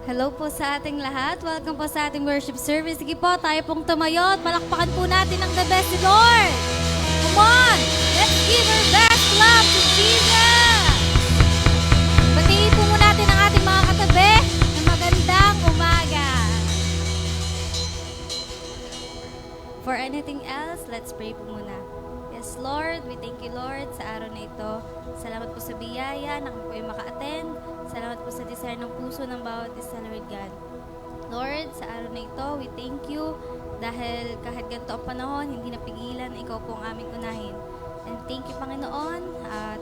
Hello po sa ating lahat. Welcome po sa ating worship service. Sige po, tayo pong tumayo at malakpakan po natin ang the best Lord. Come on! Let's give our best love to Jesus! Batiin po muna natin ang ating mga katabi ng magandang umaga. For anything else, let's pray po muna. Yes, Lord, we thank you, Lord, sa araw na ito. Salamat po sa biyaya na kami po ay maka-attend. Salamat po sa desire ng puso ng bawat isa, Lord God. Lord, sa araw na ito, we thank you dahil kahit ganito ang panahon, hindi napigilan na ikaw po ang aming unahin. And thank you, Panginoon, at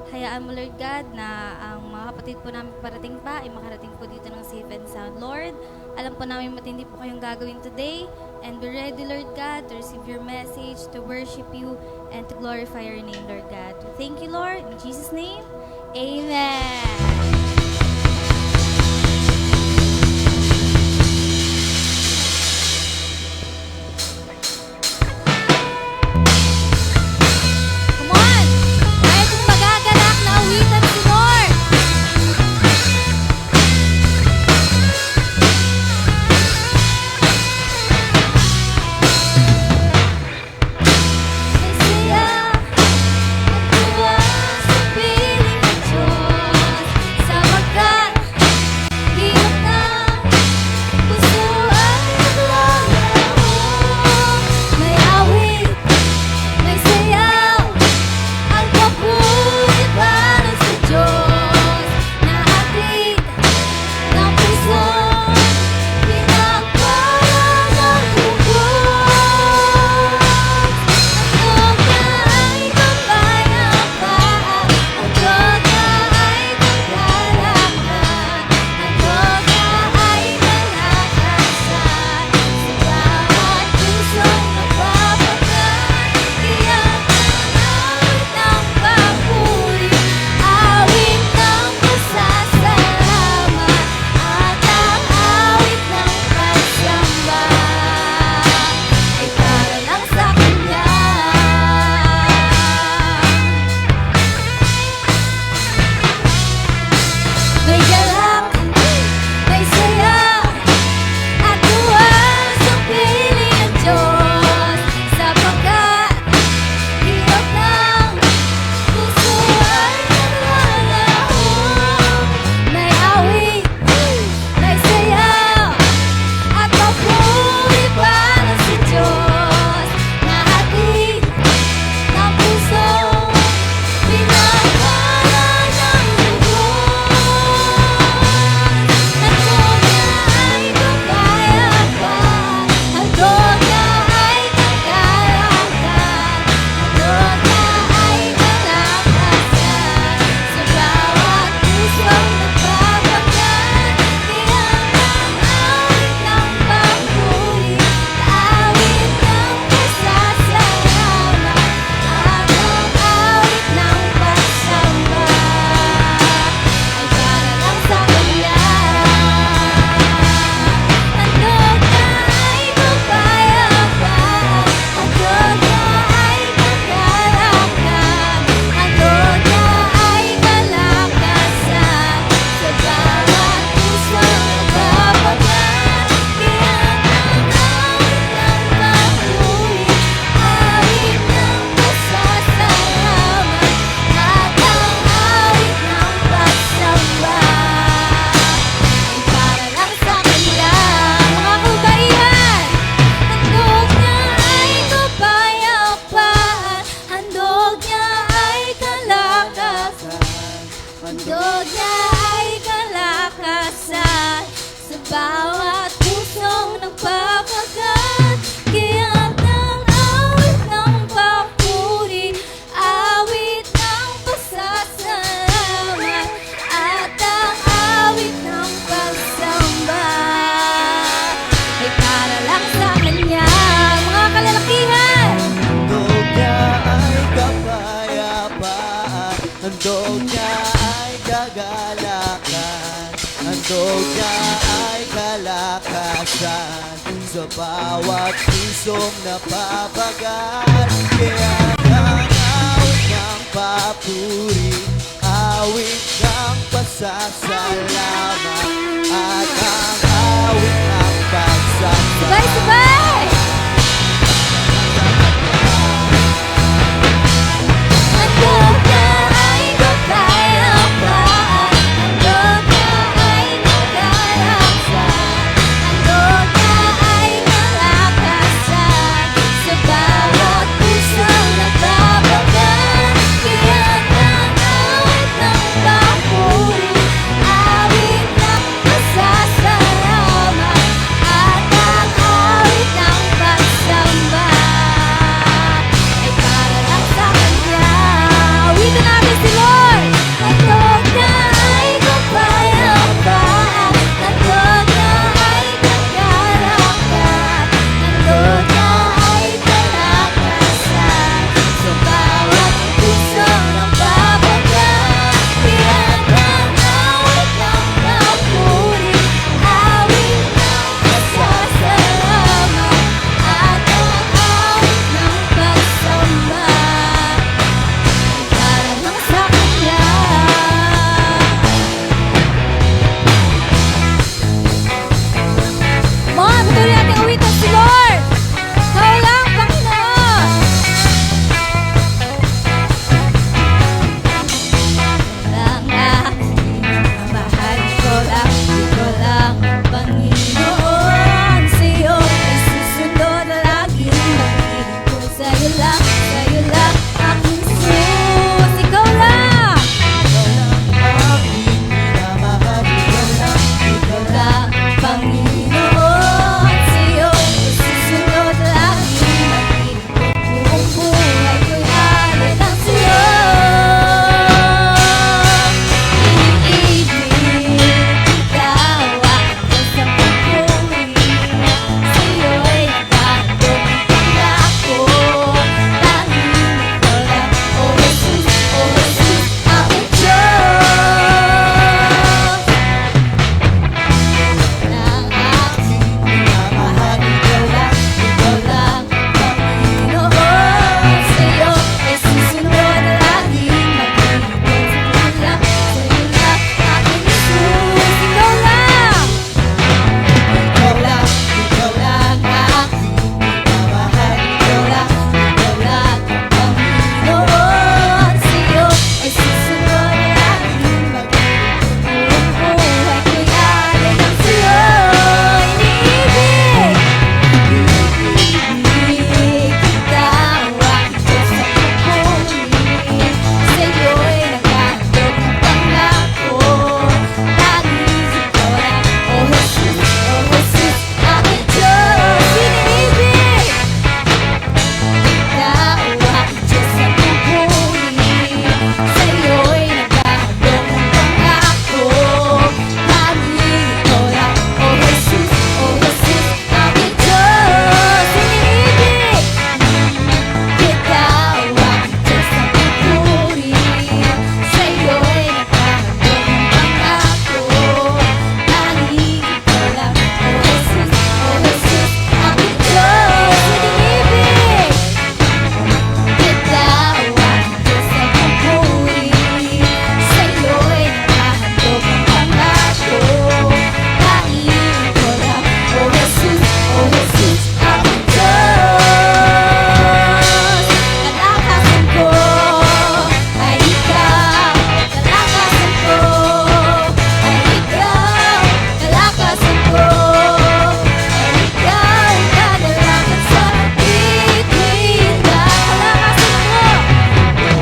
hayaan mo, Lord God, na ang mga kapatid po namin parating pa ay makarating po dito ng safe and sound. Lord, alam po namin matindi po kayong gagawin today, and be ready, Lord God, to receive your message, to worship you, and to glorify your name, Lord God. Thank you, Lord. In Jesus' name, amen. Handog niya ay kalakasan sa bawat pusong nagpapagat. Kaya ng awit ng papuri, awit ng pasasalamat, at ang awit ng pagsamba ay para lang sa kanya, mga kalalakihan. Handog niya ay kapayapaan, handog niya ay kagalakan, handog niya ay kalakasan sa bawat pusong napapagat. Kaya ang awit ng papuri, awit ng pasasalamat, at ang awit ng pagsasama. Sabay-sabay! Hanggang na ay gagaya pa, hanggang na ay magalaksan, hanggang na ay malakasan, sa bawat pusong nagbabagan, tiyak ng awit ng papuri, awit ng pasasalamat, at ang awit ng pagsamba ay para lang sa Kanya. Awitin natin si Lord! Hanggang na ay kapayapaan, hanggang na ay kagalakan, hanggang na ay kalakasan, sa bawat pusong nagbabagan, tiyak ng awit ng papuri, awit ng pasasalamat, at ang awit ng pagsamba para lang sa Kanya. Mga patuloy natin awitan si Lord. Ikaw lang, Panginoon. Lang aking mahal ko lang, ikaw lang, Panginoon. Sa'yo ay susunod lagi, makinig ko sa'yo lang, aking sus. Ikaw lang, Aking minamahal, ikaw lang, ikaw lang, Panginoon. Sa'yo ay susunod lagi, makinig ko, buong buhay ko'y alay lang sa'yo. Iniibig ikaw, aking Diyos ang papuri, sa'yo'y nagkakatong pangako, tanging ikaw lang, O Jesus, aking Diyos. Ng aking minamahal, ikaw lang, Panginoon. Sa'yo ay susunod lagi, makinig ko sa'yo lang, aking Jesus. Ikaw lang, ikaw lang, ikaw lang, aking minamahal, ikaw lang, Panginoon. Sa'yo ay susunod lagi, buong buhay ko'y alay lang sa'yo. Iniibig ikaw, aking Diyos ang papuri, sa'yo'y nagkakatog ng pangako, tanging ikaw lang, O Jesus, aking Diyos. Iniibig ikaw, aking Diyos ang papuri, sa'yo'y nagkakatog ng pangako, tanging ikaw lang, O Jesus, aking Diyos. Iniibig ikaw, aking Diyos ang papuri, sa'yo'y nagkakatog ng pangako, tanging ikaw lang, O Jesus, aking Diyos. Iniibig ikaw, aking Diyos ang papuri, sa'yo'y nagkakatog ng pangako, tanging ikaw lang, O Jesus, aking Diyos. Kalakasan ko ay ikaw, kalakasan ko ay ikaw, kalakasan ko ay ikaw, kadalakan sa bituin na. Kalakasan ko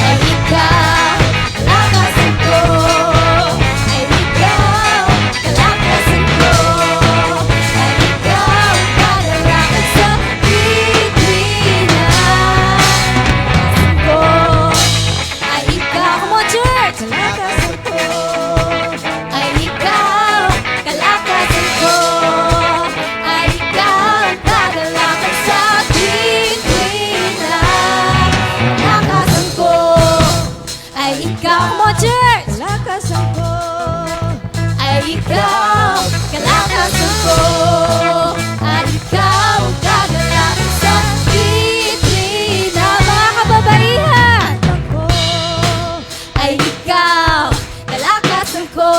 ay ikaw, kalakasan ko ay ikaw, kalakasan ko ay ikaw, kadalakan sa bituin na. Kalakasan ko ay ikaw. Come on, church! Kalakasan ko ay ikaw, kalakasan ko ay ikaw, kadalakan sa bituin na. Kalakasan ko ay ikaw. Come on, church! Kalakasan ko ay ikaw, kalakasan ko ay ikaw, kadalakan sa bituin na. Mga kababaihan, ay ikaw, kalakasan ko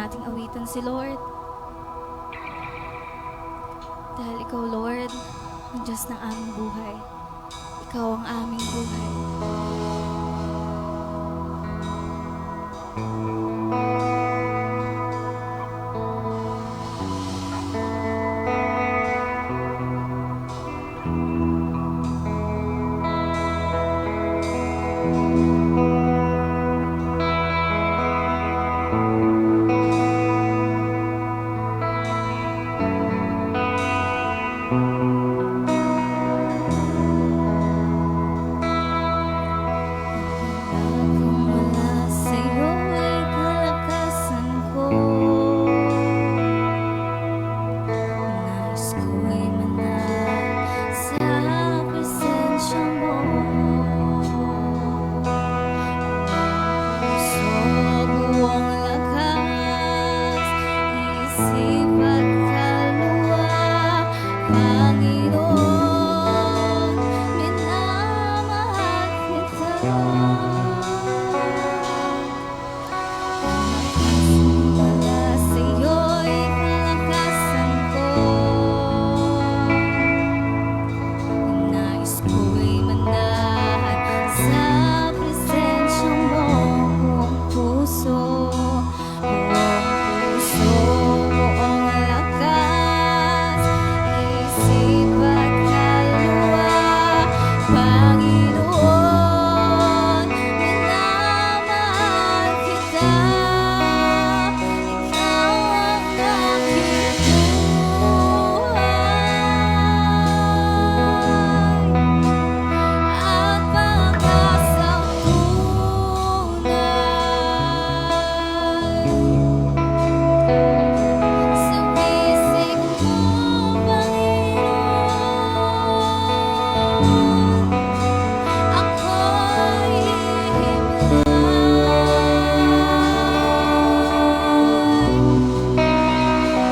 nating awitan si Lord. Dahil ikaw, Lord, ang Diyos ng aming buhay. Ikaw ang aming buhay. Kung wala sa'yo ay kalakasan ko, nais ko'y manal sa presensya mo. Puso, buong lakas, isip at kaluluwa, Panginoon, minamahal kita. Wala sa'yo'y kalakasan ko, nais ko'y manahan sa presensya mo. Buong puso, buong lakas, isip at kaluluwa, Panginoon, minamahal kita. Ikaw ang aking buhay at pag-asang tunay. Sa bisig mo, Panginoon, ako'y himlay.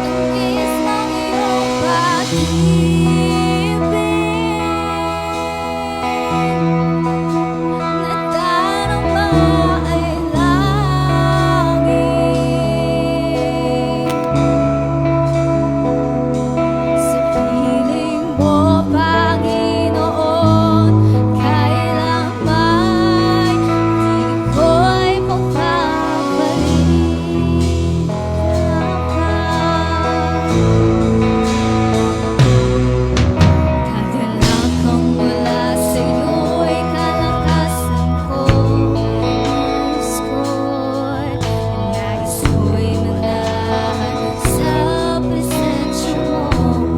Tugis ng iyong pag-ibig na darama ay langit. Sa piling mo, Panginoon, kailanman di ko'y mapapalik ka pa. Kagalakan mula sa'yo'y kalakasan ko. Nais ko'y manahan sa presensya mo.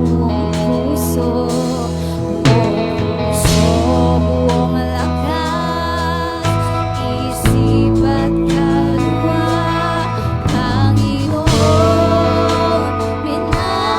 Buong puso, buong lakas, isip at kaluluwa, Panginoon, minamahal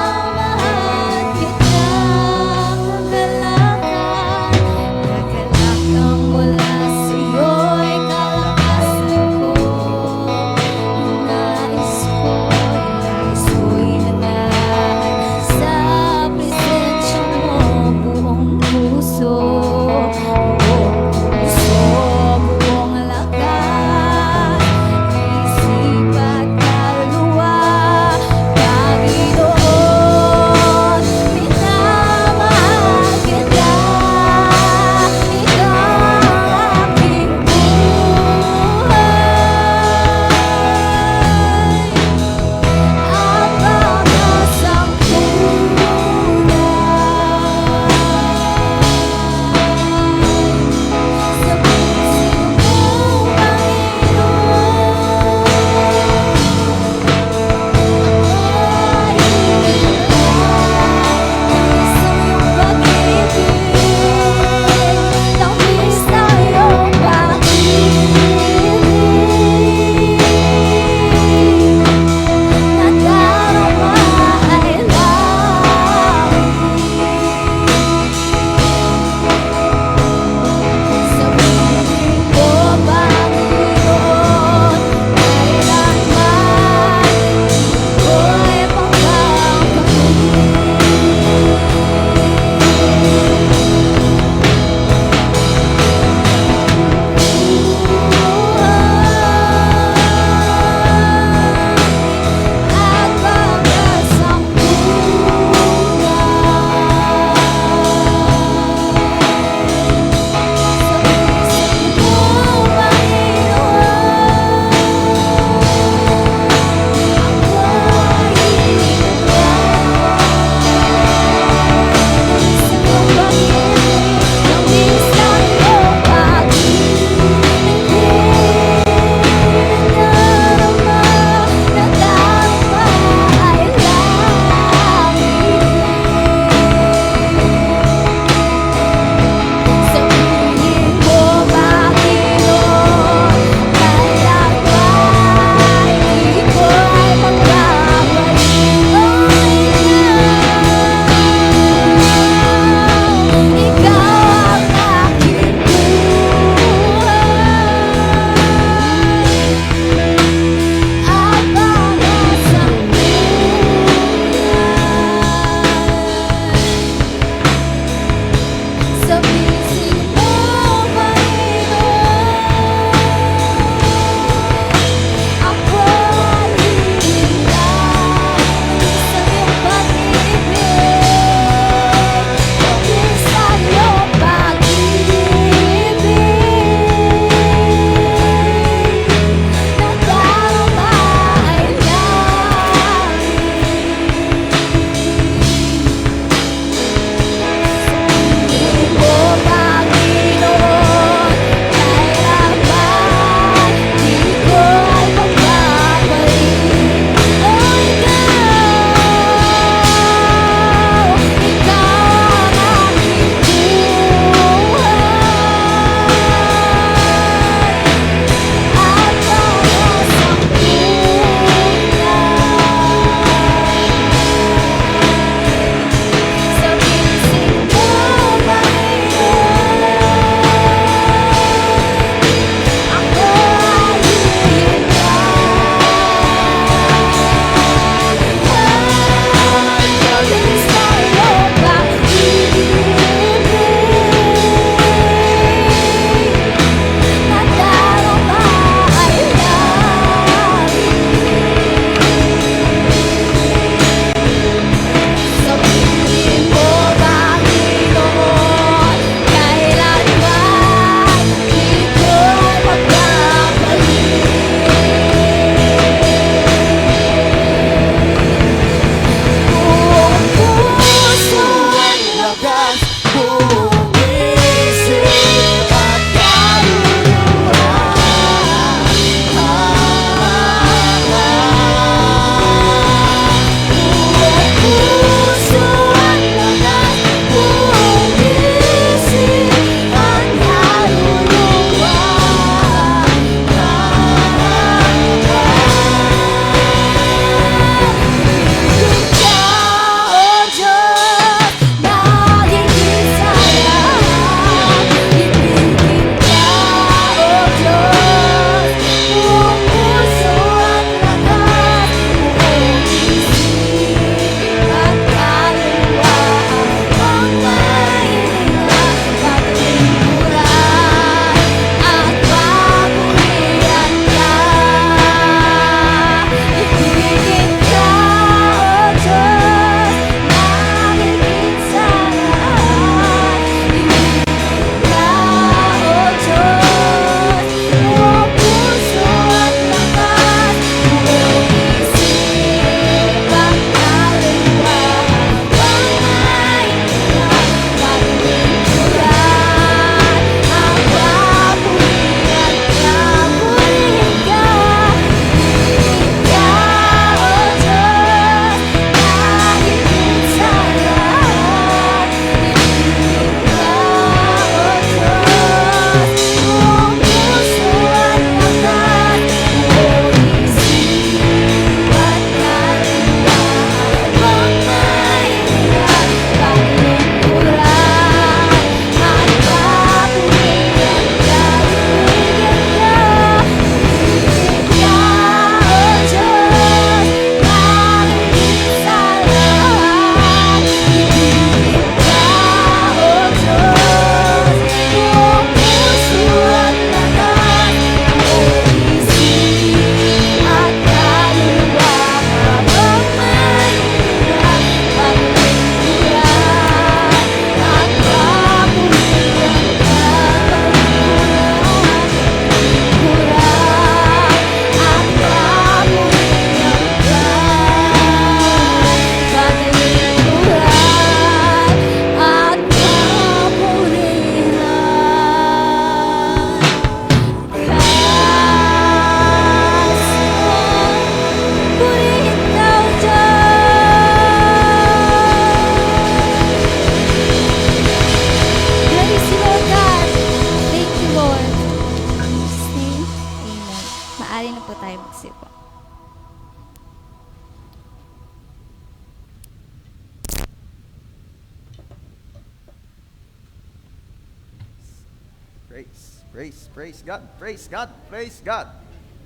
Praise God. Praise God. Praise God.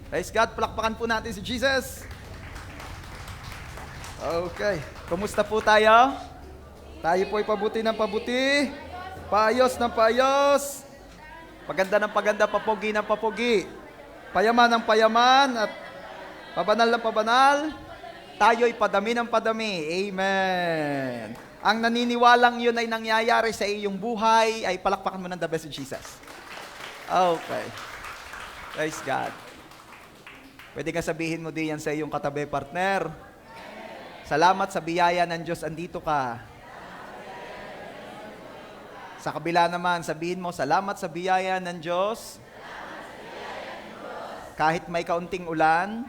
Praise God. Palakpakan po natin si Jesus. Okay. Kumusta po tayo? Tayo po ay pabuti ng pabuti. Paayos ng paayos. Paganda ng paganda, papogi ng papogi. Payaman ng payaman at pabanal ng pabanal. Tayo'y padami ng padami. Amen. Ang naniniwalang yun ay nangyayari sa iyong buhay, ay palakpakan mo ng the best of Jesus. Okay. Praise God. Pwede ka sabihin mo din yan sa iyong katabi, partner. Salamat sa biyaya ng Diyos, andito ka. Sa kabila naman, sabihin mo, salamat sa biyaya ng Diyos. Kahit may kaunting ulan,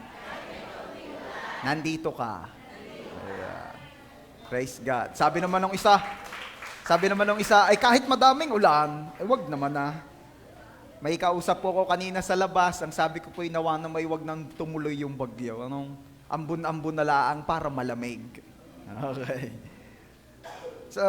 nandito ka. Ayan. Praise God. Sabi naman ng isa, ay kahit madaming ulan, wag naman na. May kausap po ko kanina sa labas, ang sabi ko po, nawa na may wag nang tumuloy yung bagyo. Ambon-ambon na laang para malamig. Okay. So,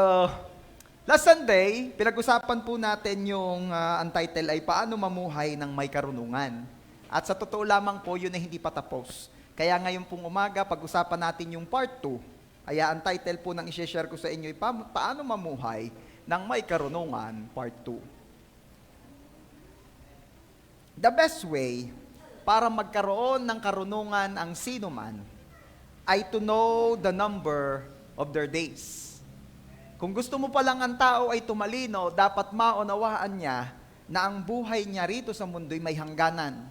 last Sunday, pinag-usapan po natin yung ang title ay Paano Mamuhay ng May Karunungan. At sa totoo lamang po, yun ay hindi pa tapos. Kaya ngayon pong umaga, pag-usapan natin yung part 2. Kaya ang title po ng i-share ko sa inyo ay Paano Mamuhay ng May Karunungan, part 2. The best way para magkaroon ng karunungan ang sino man ay to know the number of their days. Kung gusto mo palang ang tao ay tumalino, dapat maunawaan niya na ang buhay niya rito sa mundo'y may hangganan.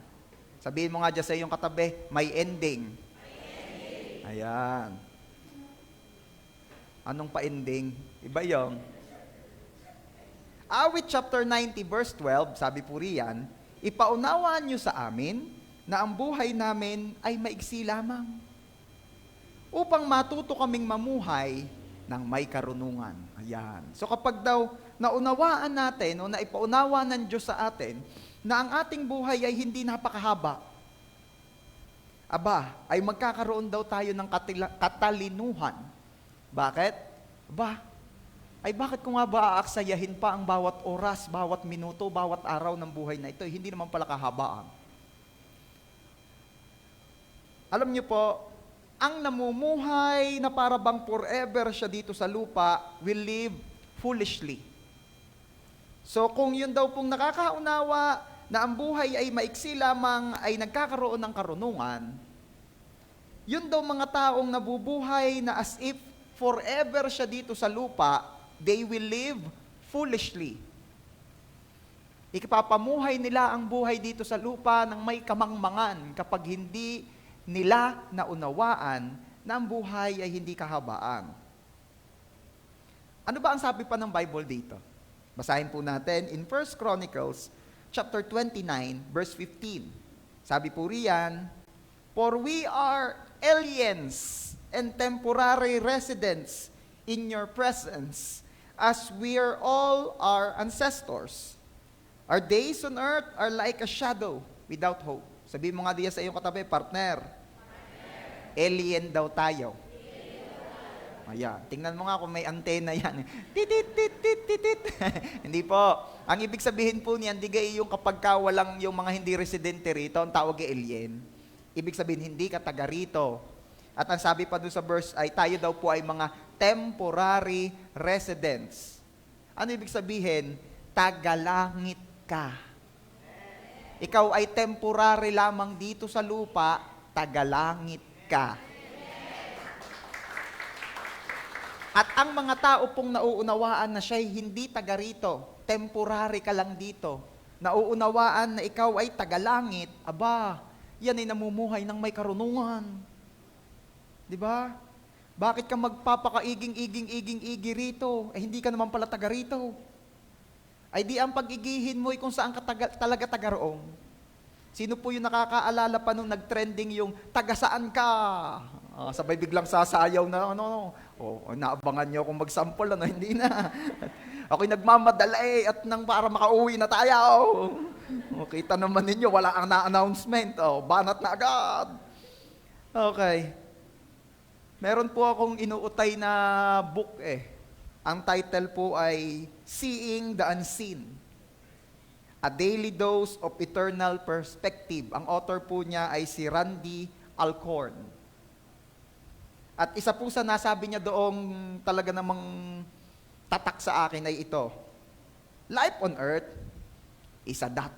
Sabihin mo nga dyan sa iyong katabi, may ending. Ayan. Anong pa-ending? Iba yung Awit chapter 90 verse 12, sabi po riyan, ipaunawaan niyo sa amin na ang buhay namin ay maigsi lamang upang matuto kaming mamuhay ng may karunungan. Ayan. So kapag daw naunawaan natin o naipaunawa ng Diyos sa atin na ang ating buhay ay hindi napakahaba, ay magkakaroon daw tayo ng katalinuhan. Bakit? Bakit ko nga ba aaksayahin pa ang bawat oras, bawat minuto, bawat araw ng buhay na ito? Hindi naman pala kahabaan. Alam niyo po, ang namumuhay na para bang forever siya dito sa lupa will live foolishly. So kung yun daw pong nakakaunawa na ang buhay ay maiksi lamang ay nagkakaroon ng karunungan, yun daw mga taong nabubuhay na as if forever siya dito sa lupa, they will live foolishly. Ipapamuhay nila ang buhay dito sa lupa ng may kamangmangan kapag hindi nila naunawaan na ang buhay ay hindi kahabaan. Ano ba ang sabi pa ng Bible dito? Basahin po natin in 1 Chronicles chapter 29 verse 15. Sabi po riyan, for we are aliens and temporary residents in your presence, as we are all our ancestors. Our days on earth are like a shadow without hope. Sabihin mo nga diya sa iyong katabi, partner. Alien daw tayo. Ayan. Tingnan mo nga kung may antena yan. Titit. Hindi po. Ang ibig sabihin po niyan, digay yung kapag ka walang yung mga hindi residente rito, ang tawag ay alien. Ibig sabihin, hindi ka taga rito. At ang sabi pa doon sa verse ay tayo daw po ay mga temporary residents. Ano ibig sabihin? Tagalangit ka. Ikaw ay temporary lamang dito sa lupa, tagalangit ka. At ang mga tao pong nauunawaan na siya'y hindi taga rito, temporary ka lang dito, nauunawaan na ikaw ay tagalangit, yan ay namumuhay ng may karunungan. Di ba? Bakit ka magpapakaiging-iging-iging-igi rito? Hindi ka naman pala taga rito. Ay di ang pag-igihin mo ay kung saan ka talaga taga-roong. Sino po yung nakakaalala pa nung nag-trending yung taga-saan ka? Sabay biglang sasayaw na, naabangan niyo kung mag-sample, hindi na. Ako'y nagmamadala at nang para makauwi na tayo. Kita naman ninyo, wala ang na-announcement. Banat na agad. Okay. Meron po akong inuutay na book Ang title po ay Seeing the Unseen. A Daily Dose of Eternal Perspective. Ang author po niya ay si Randy Alcorn. At isa po sa nasabi niya doong talaga namang tatak sa akin ay ito. Life on earth is a dot.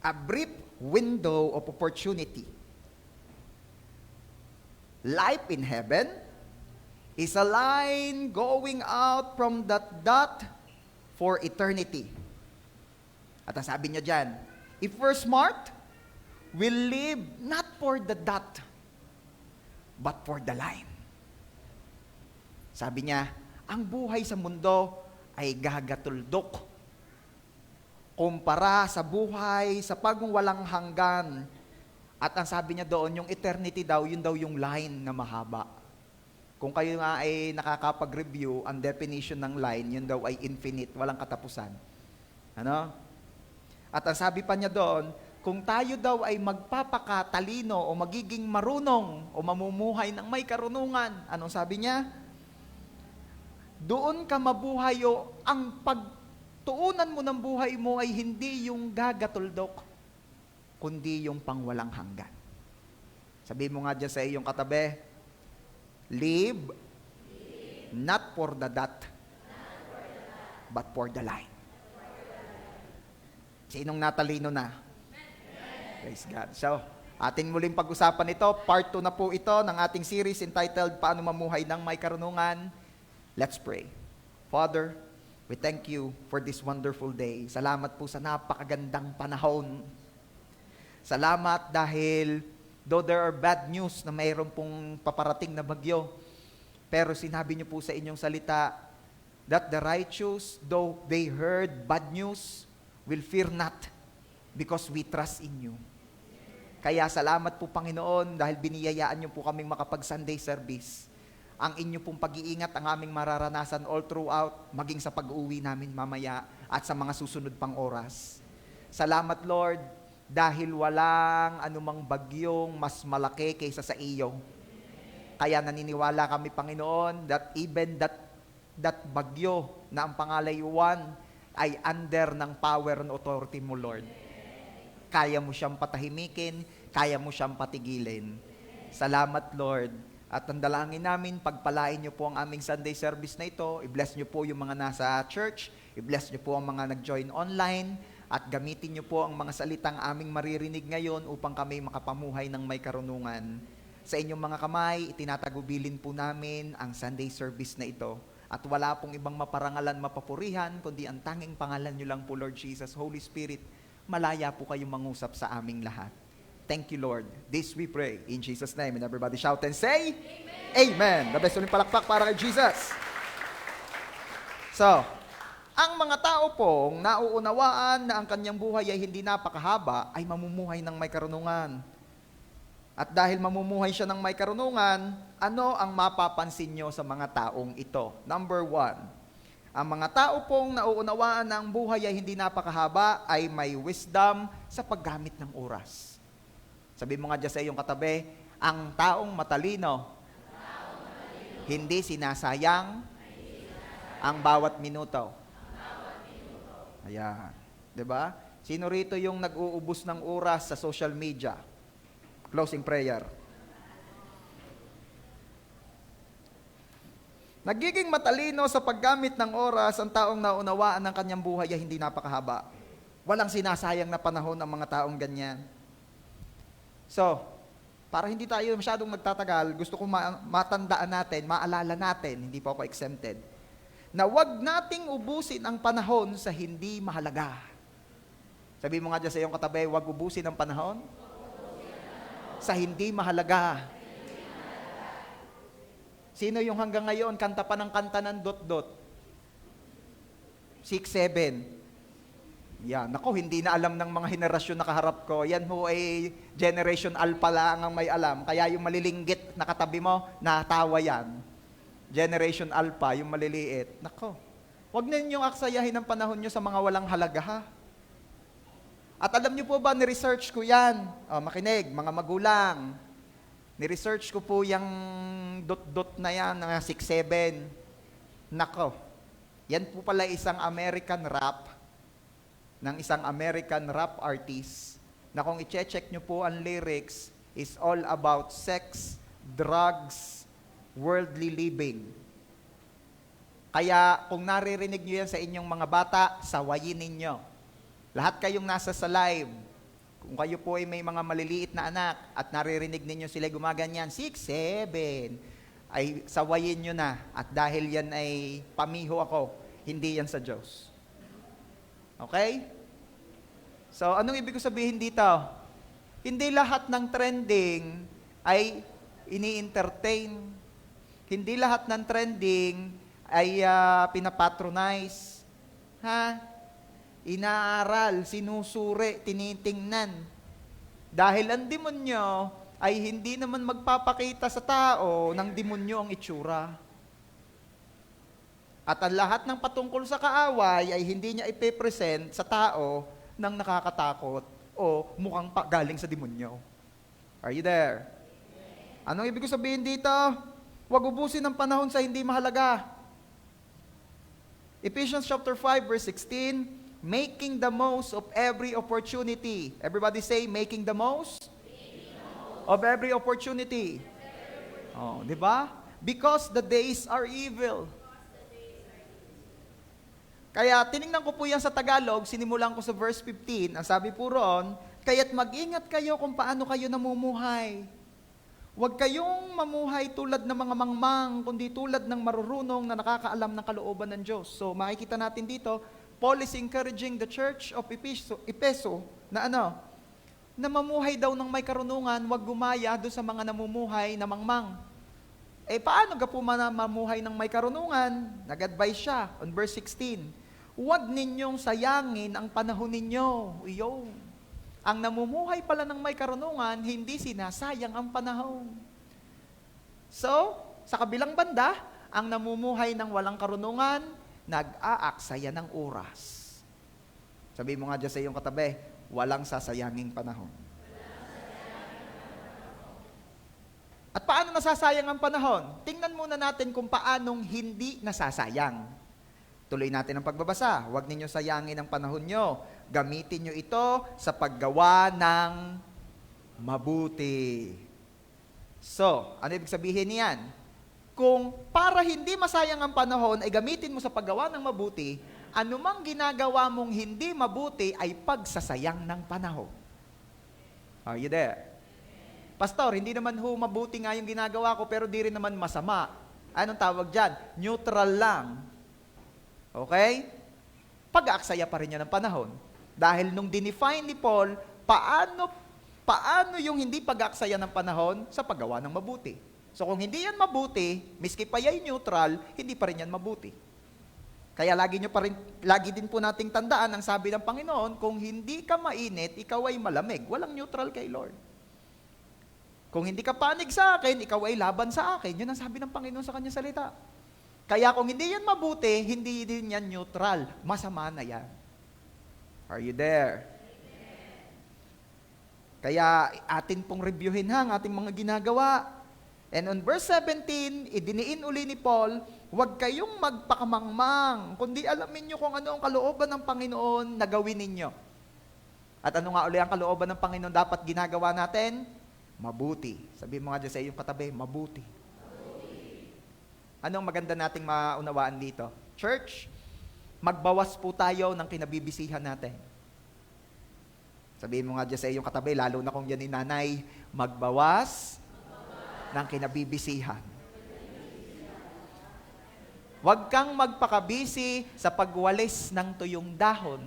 A brief window of opportunity. Life in heaven is a line going out from that dot for eternity. At ang sabi niya dyan, if we're smart, we'll live not for the dot, but for the line. Sabi niya, ang buhay sa mundo ay gagatuldok kumpara sa buhay sa pagwalang hanggan. At ang sabi niya doon, yung eternity daw, yun daw yung line na mahaba. Kung kayo nga ay nakakapag-review, ang definition ng line, yun daw ay infinite, walang katapusan. Ano? At ang sabi pa niya doon, kung tayo daw ay magpapakatalino o magiging marunong o mamumuhay ng may karunungan, anong sabi niya? Doon ka mabuhay o ang pagtuunan mo ng buhay mo ay hindi yung gagatuldok, kundi yung pangwalang hanggan. Sabi mo nga dyan sa iyong katabi, live not for the dot, but for the line. Sinong natalino na? Praise God. So, ating muling pag-usapan ito. Part 2 na po ito ng ating series entitled, Paano Mamuhay ng May Karunungan. Let's pray. Father, we thank you for this wonderful day. Salamat po sa napakagandang panahon. Salamat dahil though there are bad news na mayroon pong paparating na bagyo, pero sinabi niyo po sa inyong salita that the righteous, though they heard bad news, will fear not because we trust in you. Kaya salamat po Panginoon dahil biniyayaan niyo po kaming makapag-Sunday service. Ang inyo pong pag-iingat ang aming mararanasan all throughout, maging sa pag-uwi namin mamaya at sa mga susunod pang oras. Salamat Lord, dahil walang anumang bagyong mas malaki kaysa sa iyo. Kaya naniniwala kami, Panginoon, that even that bagyo na ang pangalayuan ay under ng power and authority mo, Lord. Kaya mo siyang patahimikin, kaya mo siyang patigilin. Salamat, Lord. At ang dalangin namin, pagpalain niyo po ang aming Sunday service na ito. I-bless niyo po yung mga nasa church. I-bless niyo po ang mga nag-join online. At gamitin niyo po ang mga salitang aming maririnig ngayon upang kami makapamuhay ng may karunungan. Sa inyong mga kamay, itinatagubilin po namin ang Sunday service na ito. At wala pong ibang maparangalan, mapapurihan, kundi ang tanging pangalan niyo lang po, Lord Jesus. Holy Spirit, malaya po kayong mangusap sa aming lahat. Thank you, Lord. This we pray in Jesus' name. And everybody shout and say, Amen. The best ulit palakpak para kay Jesus. So, ang mga tao pong nauunawaan na ang kanyang buhay ay hindi napakahaba, ay mamumuhay ng may karunungan. At dahil mamumuhay siya ng may karunungan, ano ang mapapansin nyo sa mga taong ito? Number 1, ang mga tao pong nauunawaan na ang buhay ay hindi napakahaba ay may wisdom sa paggamit ng oras. Sabi mo nga dyan sa iyong katabi, ang taong matalino, hindi sinasayang ang bawat minuto. Ayan. 'Di ba? Sino rito yung nag-uubos ng oras sa social media? Closing prayer. Nagiging matalino sa paggamit ng oras ang taong naunawaan ng kanyang buhay ay hindi napakahaba. Walang sinasayang na panahon ang mga taong ganyan. So, para hindi tayo masyadong magtatagal, gusto kong matandaan natin, maalala natin, hindi po ako exempted, na wag nating ubusin ang panahon sa hindi mahalaga. Sabi mo nga dyan sa iyong katabi, wag ubusin ang panahon sa hindi mahalaga. Sino yung hanggang ngayon, kanta pa ng kanta ng dot-dot? 6, 7. Yan, ako, hindi na alam ng mga henerasyon na kaharap ko. Yan ho ay Generation Alpha lang ang may alam. Kaya yung malilinggit na katabi mo, natawa yan. Generation Alpha, yung maliliit. Nako, wag na ninyong aksayahin ang panahon nyo sa mga walang halaga, ha? At alam niyo po ba, ni-research ko yan. Makinig, mga magulang. Ni-research ko po yung dot-dot na yan, 6, 7. Nako, Yan po pala isang American rap, ng isang American rap artist, na kung i-check nyo po ang lyrics, is all about sex, drugs, worldly living. Kaya kung naririnig nyo yan sa inyong mga bata, sawayin ninyo. Lahat kayong nasa sa live, kung kayo po ay may mga maliliit na anak at naririnig ninyo sila gumaganyan, 6, 7, ay sawayin nyo na. At dahil yan ay pamiho ako, hindi yan sa Diyos. Okay? So, anong ibig ko sabihin dito? Hindi lahat ng trending ay ini-entertain. Hindi lahat ng trending ay pinapatronize. Inaaral, sinusuri, tinitingnan. Dahil ang demonyo ay hindi naman magpapakita sa tao ng demonyo ang itsura. At ang lahat ng patungkol sa kaaway ay hindi niya ipepresent sa tao ng nakakatakot o mukhang galing sa demonyo. Are you there? Anong ibig ko sabihin dito? Huwag ubusin ang panahon sa hindi mahalaga. Ephesians chapter 5 verse 16, making the most of every opportunity. Everybody say, making the most of every opportunity. Oh, di ba? Because the days are evil. Kaya tiningnan ko po yan sa Tagalog, sinimulan ko sa verse 15, ang sabi po roon, kaya't mag-ingat kayo kung paano kayo namumuhay. Huwag kayong mamuhay tulad ng mga mangmang, kundi tulad ng marurunong na nakakaalam ng kalooban ng Diyos. So makikita natin dito, Paul is encouraging the church of Efeso na na mamuhay daw ng may karunungan, huwag gumaya doon sa mga namumuhay na mangmang. Paano ka po mamuhay ng may karunungan? Nag-advise siya on verse 16, huwag ninyong sayangin ang panahon ninyo. Iyon. Ang namumuhay pala ng may karunungan, hindi sinasayang ang panahon. So, sa kabilang banda, ang namumuhay ng walang karunungan, nag-aaksaya ng oras. Sabi mo nga dyan sa iyong katabi, walang sasayanging panahon. At paano nasasayang ang panahon? Tingnan muna natin kung paanong hindi nasasayang. Tuloy natin ang pagbabasa. Huwag ninyo sayangin ang panahon nyo. Gamitin nyo ito sa paggawa ng mabuti. So, ano ibig sabihin niyan? Kung para hindi masayang ang panahon ay gamitin mo sa paggawa ng mabuti, anumang ginagawa mong hindi mabuti ay pagsasayang ng panahon. Are you there? Pastor, hindi naman mabuti nga yung ginagawa ko pero di rin naman masama. Anong tawag dyan? Neutral lang. Okay? Pag-aaksaya pa rin yan ng panahon. Dahil nung dinefine ni Paul, paano yung hindi pag-aaksaya ng panahon sa paggawa ng mabuti? So kung hindi yan mabuti, miski pa yan neutral, hindi pa rin yan mabuti. Kaya lagi din po nating tandaan ang sabi ng Panginoon, kung hindi ka mainit, ikaw ay malamig. Walang neutral kay Lord. Kung hindi ka panig sa akin, ikaw ay laban sa akin. Yun ang sabi ng Panginoon sa kanyang salita. Kaya kung hindi yan mabuti, hindi din yan neutral. Masama na yan. Are you there? Kaya atin pong reviewin ang ating mga ginagawa. And on verse 17, idiniin uli ni Paul, huwag kayong magpakamangmang, kundi alamin nyo kung ano ang kalooban ng Panginoon na gawin ninyo. At ano nga uli ang kalooban ng Panginoon dapat ginagawa natin? Mabuti. Sabi mo nga dyan sa iyong katabi, mabuti. Anong maganda nating maunawaan dito? Church, magbawas po tayo ng kinabibisihan natin. Sabihin mo nga dyan sa iyong katabi, lalo na kung yan ni nanay, magbawas ng kinabibisihan. Huwag kang magpakabisi sa pagwalis ng tuyong dahon.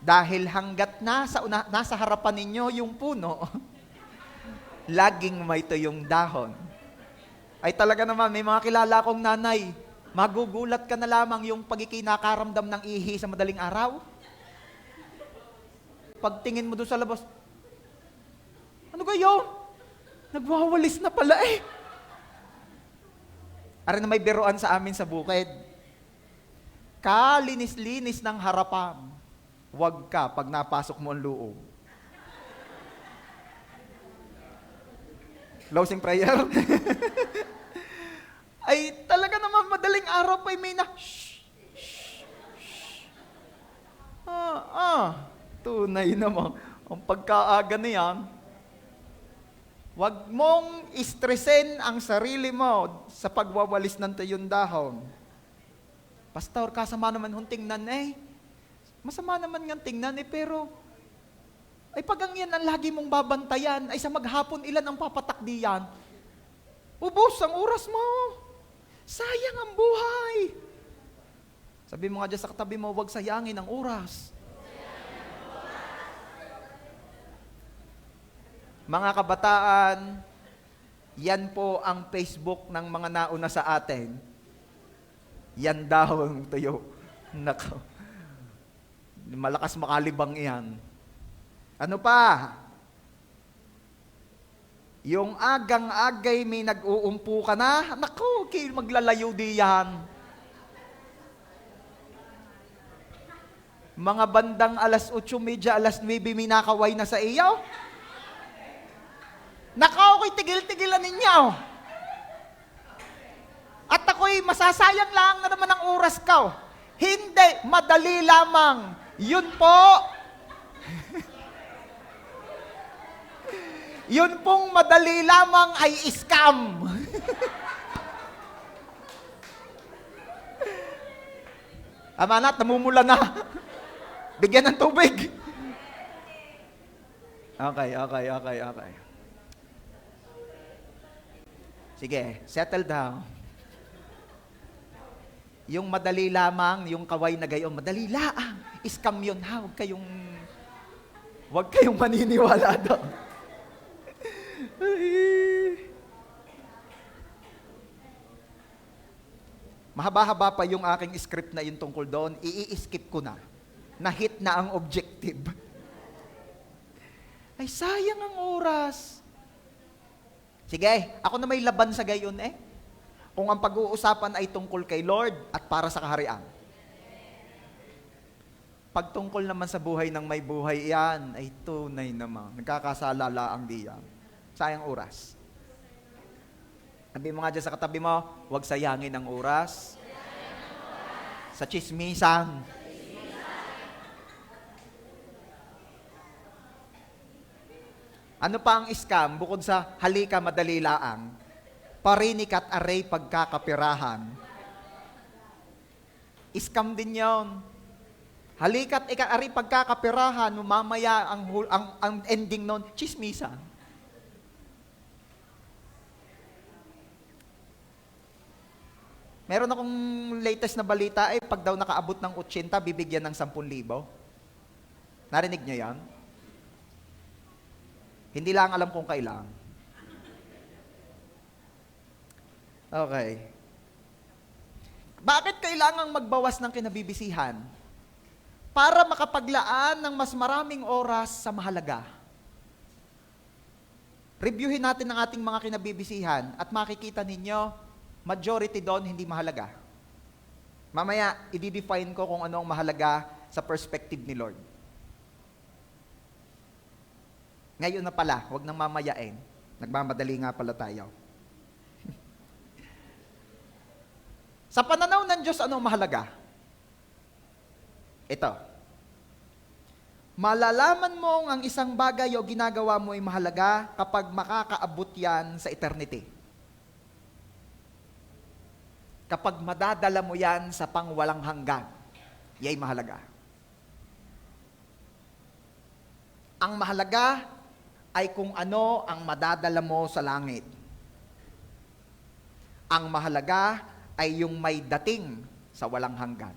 Dahil hanggat nasa harapan ninyo yung puno, laging may tuyong dahon. Ay talaga naman, may mga kilala kong nanay, magugulat ka na lamang yung pagkikinakaramdam ng ihi sa madaling araw. Pagtingin mo doon sa labas, ano kayo? Nagwawalis na pala eh. Ara na may biruan sa amin sa bukid. Kalinis-linis ng harapan. Huwag ka pag napasok mo ang loob. Closing prayer. Ay talaga araw pa may na, tunay naman. Ang pagkaaga na yan, huwag mong istresin ang sarili mo sa pagwawalis ng tuyong dahon. Pastor, kasama naman hong tingnan masama naman nga tingnan pero ay pag ang yan ang lagi mong babantayan, ay sa maghapon ilan ang papatakdi yan? Ubos ang oras mo. Sayang ang buhay. Sabi mo nga dyan sa katabi mo, huwag sayangin ang oras. Mga kabataan, yan po ang Facebook ng mga nauna sa atin. Yan daw ang tuyo. Nako. Malakas makalibang iyan. Ano pa? Yung agang-agay may nag-uumpo ka na, nako, maglalayo di yan. Mga bandang alas 8:30, alas 9, may nakaway na sa iyo. Nako, ako'y tigil-tigilan ninyo. At ako'y masasayang lang na naman ang oras ko. Hindi, madali lamang. Yun po. Yun pong madali lamang ay scam. Ama na, namumula na. Bigyan ng tubig. Okay. Sige, settle down. Yung madali lamang, yung kaway na gayon, madali laang. Scam yun ha, huwag kayong maniniwala doon. Mahaba-haba pa yung aking script na yung tungkol doon, i-skip ko na. Na-hit na ang objective. Ay, sayang ang oras. Sige, ako na may laban sa gayon Kung ang pag-uusapan ay tungkol kay Lord at para sa kaharian. Pag tungkol naman sa buhay ng may buhay, yan ay tunay naman. Nagkakasala ang diyan. Sayang oras. Sabi mo nga dyan sa katabi mo, huwag sayangin ang oras. Sa chismisan. Ano pa ang scam? Bukod sa halika madali laang, parinik at aray pagkakapirahan. Scam din yon. Halika't aray pagkakapirahan, mamaya ang ending nun, chismisan. Meron akong latest na balita pag daw nakaabot ng 80, bibigyan ng 10,000. Narinig niyo yan? Hindi lang alam kung kailan. Okay. Bakit kailangang magbawas ng kinabibisihan? Para makapaglaan ng mas maraming oras sa mahalaga. Reviewin natin ang ating mga kinabibisihan at makikita ninyo, majority doon hindi mahalaga. Mamaya, i-define ko kung ano ang mahalaga sa perspective ni Lord. Ngayon na pala, huwag nang mamayain. Nagmamadali nga pala tayo. Sa pananaw ng Diyos, ano mahalaga? Ito. Malalaman mong ang isang bagay o ginagawa mo ay mahalaga kapag makakaabot yan sa eternity. Kapag madadala mo yan sa pangwalang hanggan, yay mahalaga. Ang mahalaga ay kung ano ang madadala mo sa langit. Ang mahalaga ay yung may dating sa walang hanggan.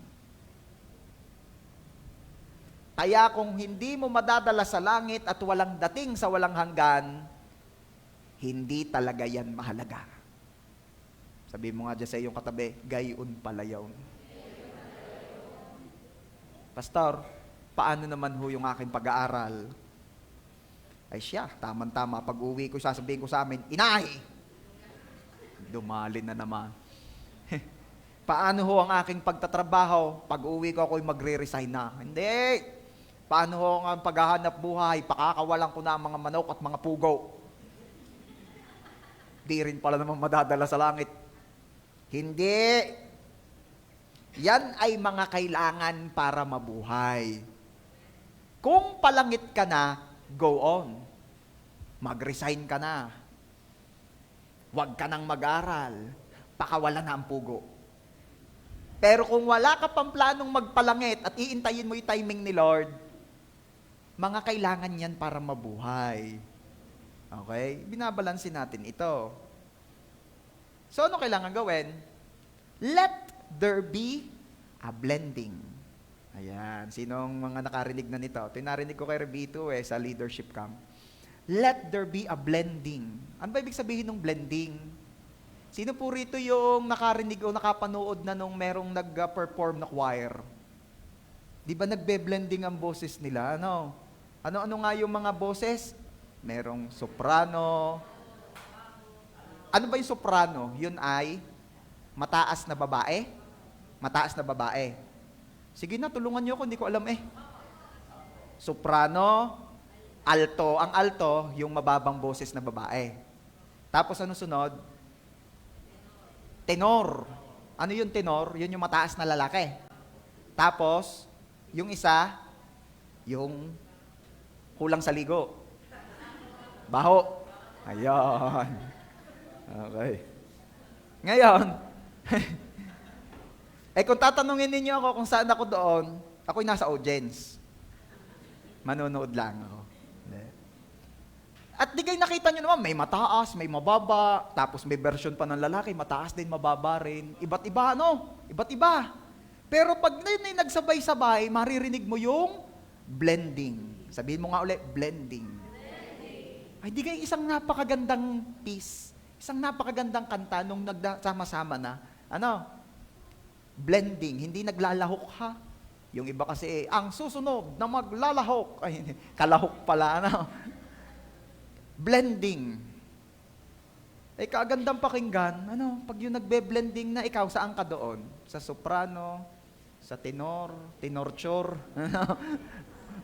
Kaya kung hindi mo madadala sa langit at walang dating sa walang hanggan, hindi talaga yan mahalaga. Sabi mo nga dyan sa iyong katabi, gayon pala yun. Pastor, paano naman ho yung aking pag-aaral? Ay siya, tama-tama, pag uwi ko, sasabihin ko sa amin, inay! Dumali na naman. Paano ho ang aking pagtatrabaho? Pag uwi ko, ako'y magre-resign na. Hindi! Paano ho ang paghahanap buhay? Pakakawalan ko na ang mga manok at mga pugo. Di rin pala naman madadala sa langit. Hindi! Yan ay mga kailangan para mabuhay. Kung palangit ka na, go on. Mag-resign ka na. Huwag ka nang mag-aral. Pakawala na ang pugo. Pero kung wala ka pang planong magpalangit at iintayin mo yung timing ni Lord, mga kailangan yan para mabuhay. Okay? Binabalansin natin ito. So, ano kailangan gawin? Let there be a blending. Ayan. Sinong mga nakarinig na nito? Ito yung narinig ko kay Rebito sa leadership camp. Let there be a blending. Ano ba ibig sabihin ng blending? Sino po rito yung nakarinig o nakapanood na nung merong nag-perform na choir? Di ba nagbe-blending ang boses nila? Ano? Ano-ano nga yung mga boses? Merong soprano. Ano ba yung soprano? Yun ay mataas na babae? Mataas na babae. Sige na, tulungan niyo ako, hindi ko alam Soprano, alto. Ang alto, yung mababang boses na babae. Tapos ano sunod? Tenor. Ano yung tenor? Yun yung mataas na lalaki. Tapos, yung isa, yung kulang sa ligo. Baho. Ayan. Okay. Ngayon, kung tatanungin ninyo ako kung saan ako doon, ako'y nasa audience. Manonood lang ako. At di kayo nakita nyo naman, may mataas, may mababa, tapos may version pa ng lalaki, mataas din, mababa rin. Iba't iba, Iba't iba. Pero pag yun ay nagsabay-sabay, maririnig mo yung blending. Sabihin mo nga ulit, blending. Ay, di kayo isang napakagandang piece, isang napakagandang kanta nung nagsama-sama na. Blending, hindi naglalahok ha. Yung iba kasi, ang susunod na maglalahok. Ay, kalahok pala, Blending. Kagandang pakinggan, pag yung nagbe-blending na, ikaw, saan ka doon? Sa soprano, sa tenor, tenorchor.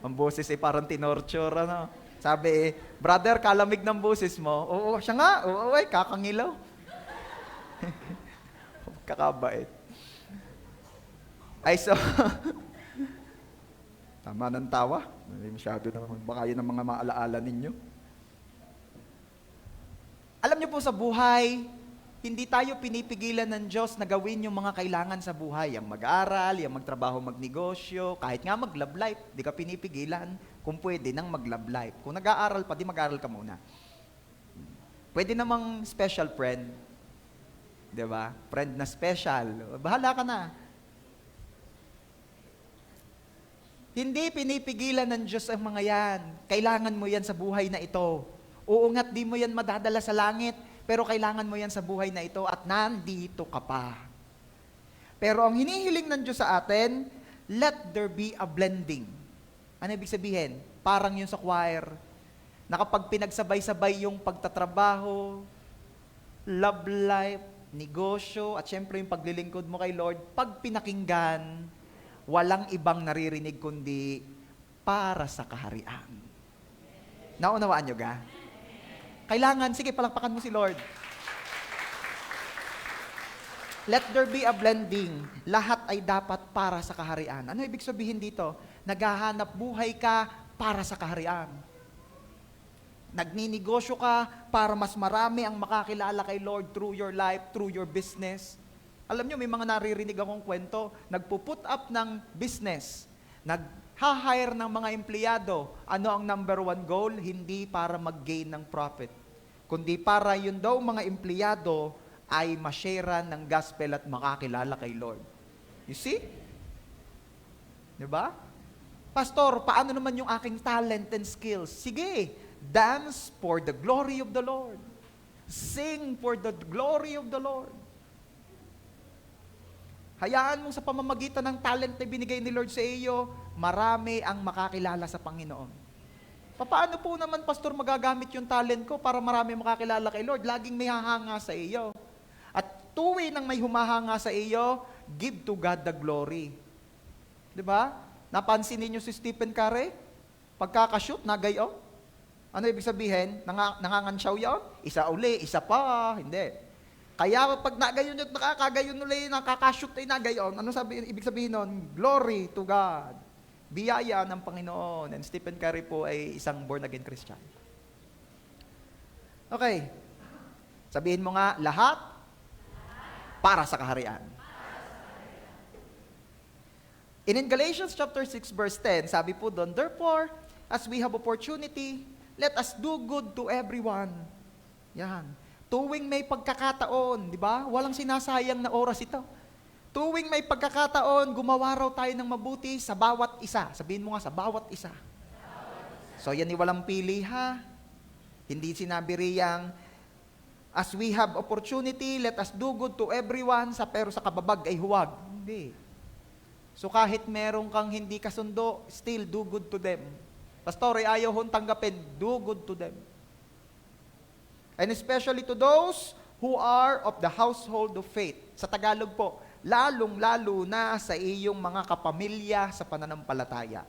Ang boses parang tenorchor, Sabi, brother, kalamig ng boses mo. Oo, siya nga. Oo, kakangilaw. Kakabait. Ay, so, tama ng tawa. Masyado naman. Baka yun ang mga maalaala ninyo. Alam niyo po sa buhay, hindi tayo pinipigilan ng Diyos na gawin yung mga kailangan sa buhay. Yung mag-aral, yung magtrabaho, magnegosyo, kahit nga mag-love life, di ka pinipigilan kung pwede nang mag-love life. Kung nag-aaral pa, di mag-aaral ka muna. Pwede namang special friend. Di ba? Friend na special. Bahala ka na. Hindi pinipigilan ng Diyos ang mga yan. Kailangan mo yan sa buhay na ito. Oo nga't di mo yan madadala sa langit, pero kailangan mo yan sa buhay na ito at nandito ka pa. Pero ang hinihiling ng Diyos sa atin, let there be a blending. Ano ibig sabihin? Parang yun sa choir, na kapag pinagsabay-sabay yung pagtatrabaho, love life, negosyo, at syempre yung paglilingkod mo kay Lord, pag pinakinggan, walang ibang naririnig kundi para sa kaharian. Naunawaan nyo ga? Kailangan, sige, palakpakan mo si Lord. Let there be a blending. Lahat ay dapat para sa kaharian. Ano ibig sabihin dito? Naghahanap buhay ka para sa kaharian. Nagninegosyo ka para mas marami ang makakilala kay Lord through your life, through your business. Alam nyo, may mga naririnig akong kwento, nagpo-put up ng business, nag-hire ng mga empleyado. Ano ang number one goal? Hindi para mag-gain ng profit, kundi para yun daw mga empleyado ay ma-share ng gospel at makakilala kay Lord. You see? Diba? Pastor, paano naman yung aking talent and skills? Sige, dance for the glory of the Lord. Sing for the glory of the Lord. Hayaan mo sa pamamagitan ng talent na binigay ni Lord sa iyo, marami ang makakilala sa Panginoon. Paano po naman, Pastor, magagamit yung talent ko para marami makakilala kay Lord? Laging may hahanga sa iyo. At tuwi nang may humahanga sa iyo, give to God the glory. Diba? Napansin ninyo si Stephen Curry? Pagkakashoot, nagayon? Ano ibig sabihin? Nangangansyaw yan? Isa uli, isa pa. Hindi. Kaya pag nagayon at nakakagayon ulit, nakakashoot ay nagayon, ano ibig sabihin nun? Glory to God. Biyaya ng Panginoon. And Stephen Curry po ay isang born-again Christian. Okay. Sabihin mo nga, lahat para sa kaharian. And in Galatians chapter 6 verse 10, sabi po doon, therefore, as we have opportunity, let us do good to everyone. Yan. Tuwing may pagkakataon, di ba? Walang sinasayang na oras ito. Tuwing may pagkakataon, gumawa raw tayo ng mabuti sa bawat isa. Sabihin mo nga, sa bawat isa. So yan ay walang pili ha. Hindi sinabi riyang, as we have opportunity, let us do good to everyone, pero sa kababag ay huwag. Hindi. So kahit meron kang hindi kasundo, still do good to them. Pastor, ayaw hong tanggapin, do good to them. And especially to those who are of the household of faith. Sa Tagalog po, lalong-lalo na sa iyong mga kapamilya sa pananampalataya.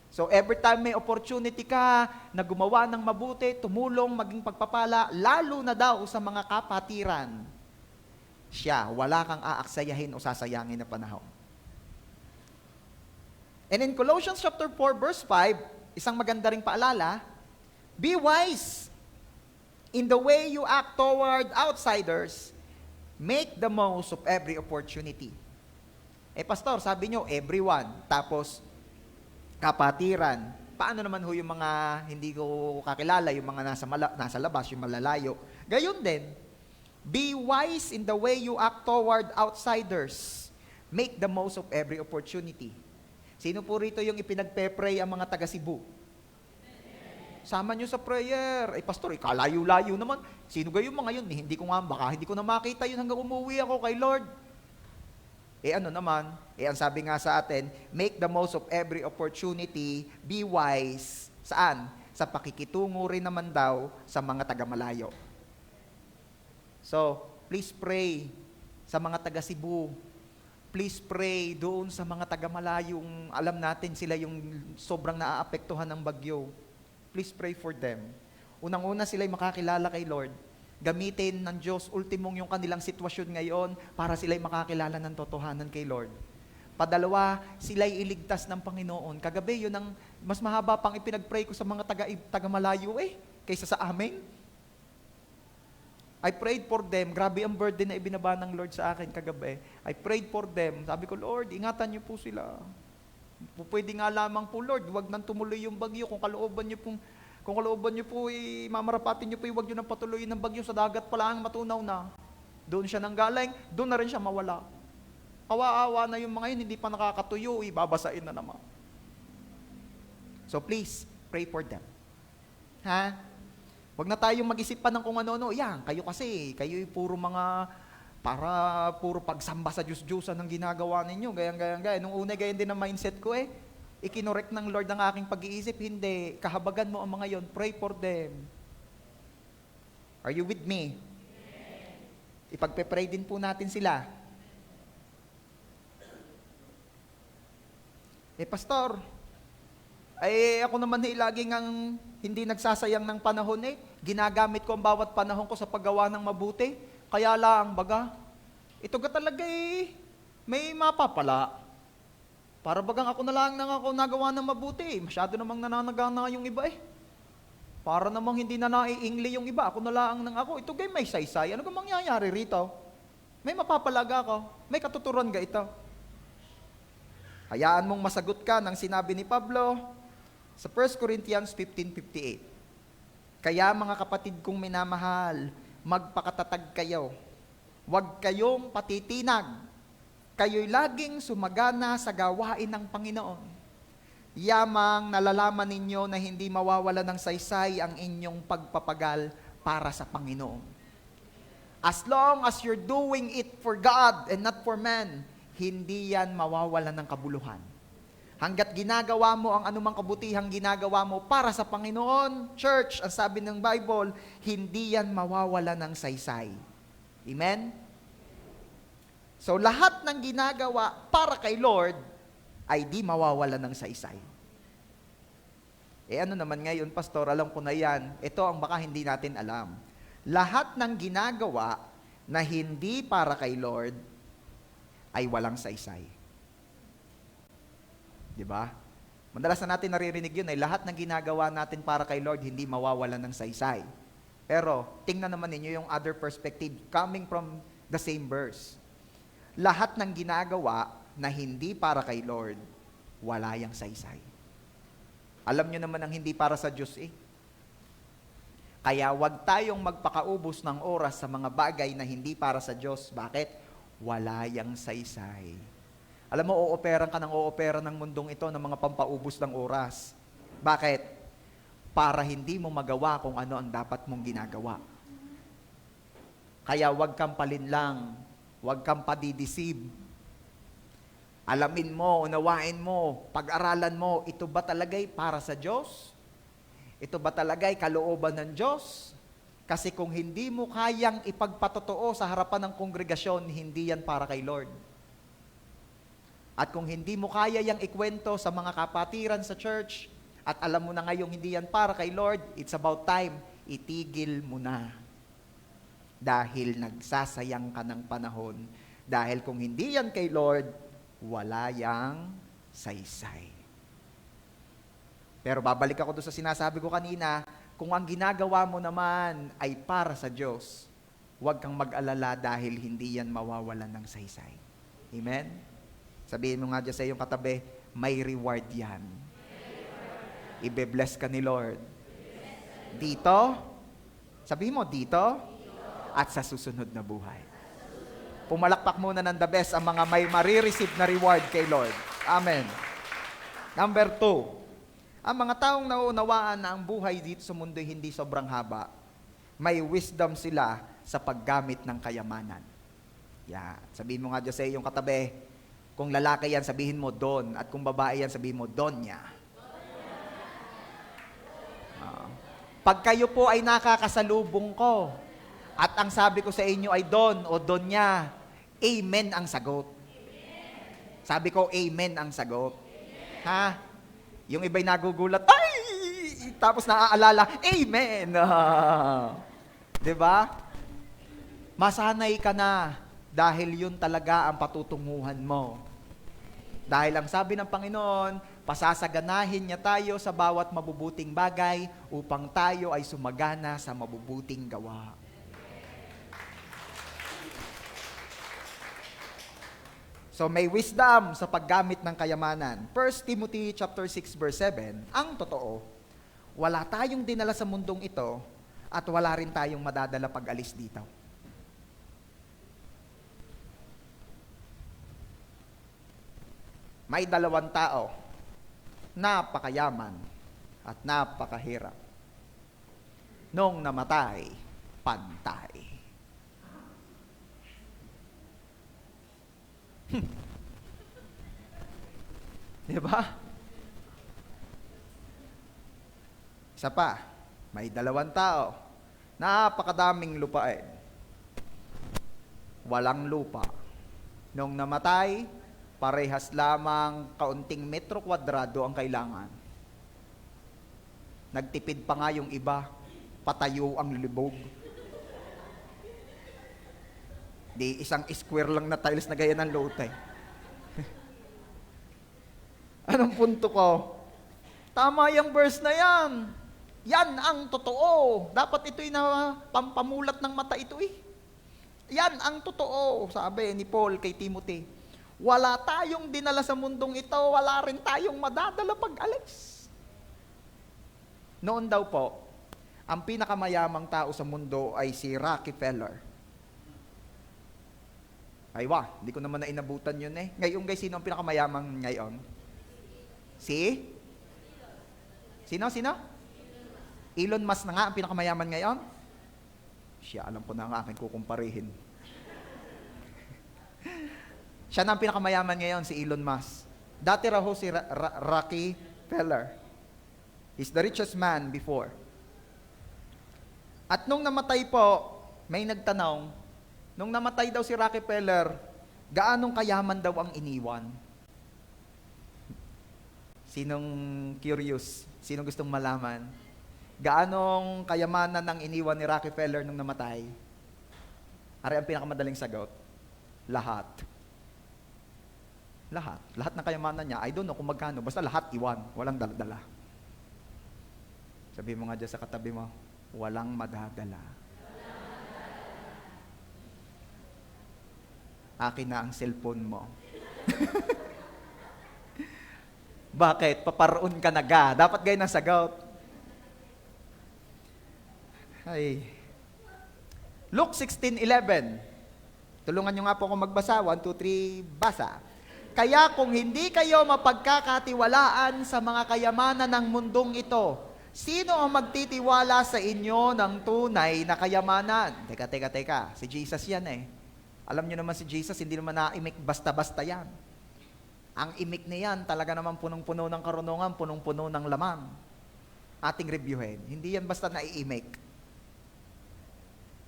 So every time may opportunity ka na gumawa ng mabuti, tumulong, maging pagpapala, lalo na daw sa mga kapatiran, wala kang aaksayahin o sasayangin na panahon. And in Colossians chapter 4 verse 5, isang maganda ring paalala, be wise in the way you act toward outsiders, make the most of every opportunity. Pastor, sabi nyo, everyone, tapos kapatiran. Paano naman ho yung mga hindi ko kakilala, yung mga nasa labas, yung malalayo? Gayon din, be wise in the way you act toward outsiders. Make the most of every opportunity. Sino po rito yung ipinagpe-pray ang mga taga Cebu? Sama nyo sa prayer. Pastor, kalayo-layo naman. Sino gayon mga yun? Hindi ko nga, baka hindi ko na makita yun hanggang umuwi ako kay Lord. Ano naman? Ang sabi nga sa atin, make the most of every opportunity, be wise. Saan? Sa pakikitungo rin naman daw sa mga taga-malayo. So, please pray sa mga taga Cebu. Please pray doon sa mga taga-malayong alam natin sila yung sobrang naaapektuhan ng bagyo. Please pray for them. Unang-una sila'y makakilala kay Lord. Gamitin ng Diyos ultimong yung kanilang sitwasyon ngayon para sila'y makakilala ng totohanan kay Lord. Padalawa, sila'y iligtas ng Panginoon. Kagabi, yun ang mas mahaba pang ipinag-pray ko sa mga taga-malayo kaysa sa amin. I prayed for them. Grabe ang burden na ibinaba ng Lord sa akin kagabi. I prayed for them. Sabi ko, Lord, ingatan niyo po sila. Pwede nga lamang po, Lord, huwag nang tumuloy yung bagyo. Kung kalooban niyo po, mamarapatin niyo po, huwag niyo nang patuloyin ng bagyo sa dagat pala ang matunaw na. Doon siya nang galing, doon na rin siya mawala. Awa-awa na yung mga yun, hindi pa nakakatuyo, babasain na naman. So please, pray for them. Ha? Huwag na tayong mag-isip pa ng kung ano-ano. Yan, kayo puro pagsamba sa Diyos-Diyosan ang ginagawa ninyo. Gayang. Nung una, gayan din ang mindset ko ikinorek ng Lord ang aking pag-iisip. Hindi. Kahabagan mo ang mga yon. Pray for them. Are you with me? Ipagpe-pray din po natin sila. Pastor, ako naman laging ang hindi nagsasayang ng panahon Ginagamit ko ang bawat panahon ko sa paggawa ng mabuti. Kaya lang, baga, ito ka talaga may mapapala. Para bagang ako na lang ako nagawa ng mabuti. Masyado namang nananagana yung iba Para namang hindi na naiingli yung iba. Ako na lang ako. Ito may saysay. Ano ka mangyayari rito? May mapapalaga ako. May katuturan ka ito. Hayaan mong masagot ka ng sinabi ni Pablo sa 1 Corinthians 15:58. Kaya mga kapatid kong minamahal, magpakatatag kayo. Huwag kayong patitinag. Kayo'y laging sumagana sa gawain ng Panginoon. Yamang nalalaman ninyo na hindi mawawala ng saysay ang inyong pagpapagal para sa Panginoon. As long as you're doing it for God and not for man, hindi yan mawawala ng kabuluhan. Hanggat ginagawa mo ang anumang kabutihang ginagawa mo para sa Panginoon, church, ang sabi ng Bible, hindi yan mawawala ng saysay. Amen? So lahat ng ginagawa para kay Lord ay di mawawala ng saysay. Ano naman ngayon, Pastor, alam ko na yan. Ito ang baka hindi natin alam. Lahat ng ginagawa na hindi para kay Lord ay walang saysay. Di ba? Madalas na natin naririnig yun ay lahat ng ginagawa natin para kay Lord hindi mawawalan ng saysay. Pero tingnan naman ninyo yung other perspective coming from the same verse. Lahat ng ginagawa na hindi para kay Lord, wala yang saysay. Alam nyo naman ang hindi para sa Diyos eh. Kaya wag tayong magpakaubos ng oras sa mga bagay na hindi para sa Diyos. Bakit? Wala yang saysay. Alam mo, ooperan ka ng ooperan ng mundong ito ng mga pampaubos ng oras. Bakit? Para hindi mo magawa kung ano ang dapat mong ginagawa. Kaya wag kang palinlang, wag kang padideceive. Alamin mo, unawain mo, pag-aralan mo, ito ba talaga'y para sa Diyos? Ito ba talaga'y kalooban ng Diyos? Kasi kung hindi mo kayang ipagpatotoo sa harapan ng kongregasyon, hindi yan para kay Lord. At kung hindi mo kaya yang ikwento sa mga kapatiran sa church, at alam mo na ngayong hindi yan para kay Lord, it's about time, itigil mo na. Dahil nagsasayang ka ng panahon. Dahil kung hindi yan kay Lord, wala yang saysay. Pero babalik ako doon sa sinasabi ko kanina, kung ang ginagawa mo naman ay para sa Diyos, huwag kang mag-alala dahil hindi yan mawawalan ng saysay. Amen? Sabihin mo nga dyan sa iyong katabi, may reward yan. Ibe-bless ka ni Lord. Dito, sabihin mo, dito, at sa susunod na buhay. Pumalakpak muna ng the best ang mga may marireceive na reward kay Lord. Amen. Number 2, ang mga taong nauunawaan na ang buhay dito sa mundo hindi sobrang haba, may wisdom sila sa paggamit ng kayamanan. Yeah. Sabihin mo nga dyan sa iyong katabi, kung lalaki yan, sabihin mo don, at kung babae yan, sabihin mo donya. Pag kayo po ay nakakasalubong ko, at ang sabi ko sa inyo ay don o donya, amen ang sagot. Sabi ko, amen ang sagot. Ha? Yung iba'y nagugulat, ay! Tapos naaalala, amen! Diba? Masanay ka na dahil yun talaga ang patutunguhan mo. Dahil ang sabi ng Panginoon, pasasaganahin niya tayo sa bawat mabubuting bagay upang tayo ay sumagana sa mabubuting gawa. So may wisdom sa paggamit ng kayamanan. 1 Timothy chapter 6 verse 7, ang totoo, wala tayong dinala sa mundong ito at wala rin tayong madadala pag alis dito. May dalawang tao, napakayaman at napakahirap. Nung namatay, pantay. Diba? Isa pa, may dalawang tao, napakadaming lupain. Walang lupa. Nung namatay, parehas lamang kaunting metro kwadrado ang kailangan. Nagtipid pa nga yung iba, patayo ang libog. Di isang square lang na tiles na gaya ng lotay. Anong punto ko? Tama yung verse na yan. Yan ang totoo. Dapat ito'y na pampamulat ng mata ito eh. Yan ang totoo, sabi ni Paul kay Timothy. Wala tayong dinala sa mundong ito, wala rin tayong madadala pag alis. Noon daw po, ang pinakamayamang tao sa mundo ay si Rockefeller. Aywa, hindi ko naman na inabutan yun eh. Ngayon guys, sino ang pinakamayamang ngayon? Si? Sino? Elon Musk na nga ang pinakamayaman ngayon? Siya, alam ko na ang aking kukumparihin. Siya na ang pinakamayaman ngayon, si Elon Musk. Dati raw si Rockefeller. He's the richest man before. At nung namatay po, may nagtanong, nung namatay daw si Rockefeller, gaanong kayaman daw ang iniwan? Sinong curious? Sinong gustong malaman? Gaanong kayamanan ang iniwan ni Rockefeller nung namatay? Ari ang pinakamadaling sagot, lahat. Lahat. Lahat ng kayamanan niya, I don't know kung magkano, basta lahat iwan, walang dala-dala. Sabi mo nga dyan sa katabi mo, walang madadala. Akin na ang cellphone mo. Bakit? Paparoon ka na ga. Dapat ganyan ang sagot. Ay. Luke 16:11. Tulungan nyo nga po akong magbasa. 1, 2, 3, basa. Kaya kung hindi kayo mapagkakatiwalaan sa mga kayamanan ng mundong ito, sino ang magtitiwala sa inyo ng tunay na kayamanan? Teka. Si Jesus yan eh. Alam nyo naman si Jesus, hindi naman naimik basta-basta yan. Ang imik niyan, talaga naman punong-puno ng karunungan, punong-puno ng lamang. Ating reviewin. Hindi yan basta naiimik.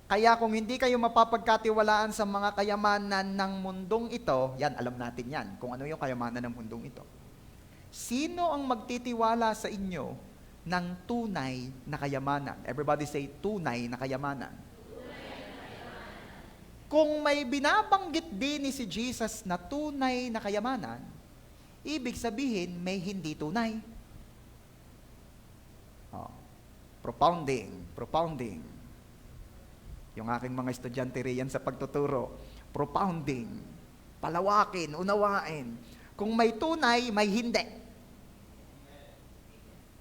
Kaya kung hindi kayo mapapagkatiwalaan sa mga kayamanan ng mundong ito, yan, alam natin yan, kung ano yung kayamanan ng mundong ito. Sino ang magtitiwala sa inyo ng tunay na kayamanan? Everybody say, tunay na kayamanan. Kung may binabanggit din ni si Jesus na tunay na kayamanan, ibig sabihin may hindi tunay. Propounding. Yung aking mga estudyante riyan sa pagtuturo, propounding, palawakin, unawain. Kung may tunay, may hindi.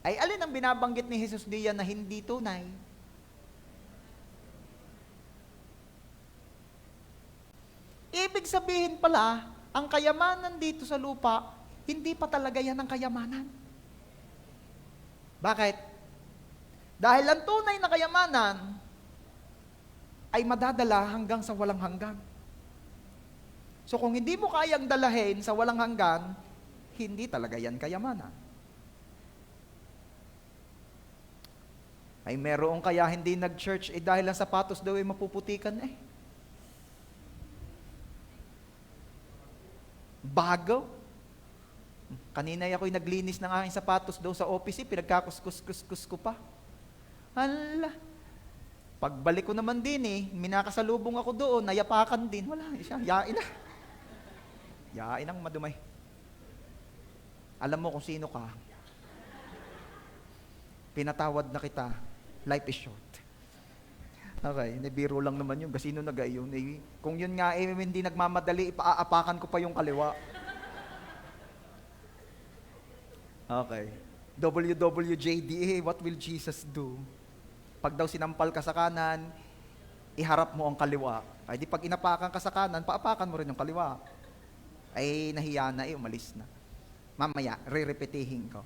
Ay alin ang binabanggit ni Jesus diyan na hindi tunay? Ibig sabihin pala, ang kayamanan dito sa lupa, hindi pa talaga yan ang kayamanan. Bakit? Dahil ang tunay na kayamanan ay madadala hanggang sa walang hanggan. So kung hindi mo kayang dalahin sa walang hanggan, hindi talaga yan kayamanan. Ay meron kaya hindi nag-church dahil ang sapatos daw ay mapuputikan Bago. Kanina ako'y naglinis ng aking sapatos daw sa office, pinagkakuskus ko pa. Hala. Pagbalik ko naman din minakasalubong ako doon, nayapakan din. Wala siya, yain na. Yain ang madumay. Alam mo kung sino ka. Pinatawad na kita. Life is short. Okay, nabiro lang naman yun. Sino nag-ayun? Kung yun nga hindi nagmamadali, ipaapakan ko pa yung kaliwa. Okay. WWJD, what will Jesus do? Pag daw sinampal ka sa kanan, iharap mo ang kaliwa. Ay di pag inapakan ka sa kanan, paapakan mo rin yung kaliwa. Ay nahiya na umalis na. Mamaya, re-repetihin ko.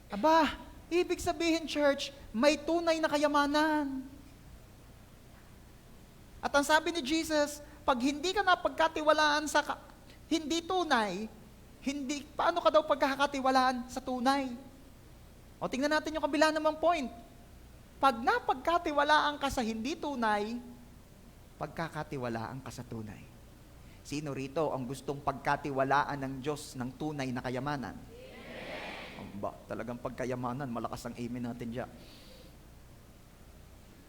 Aba, ibig sabihin, church, may tunay na kayamanan. At ang sabi ni Jesus, pag hindi ka napagkatiwalaan sa hindi tunay, paano ka daw pagkakatiwalaan sa tunay? O tingnan natin yung kabila namang point. Pag napagkatiwalaan ka sa hindi tunay, pagkakatiwalaan ka sa tunay. Sino rito ang gustong pagkatiwalaan ng Diyos ng tunay na kayamanan? Talagang pagkayamanan, malakas ang amen natin dyan.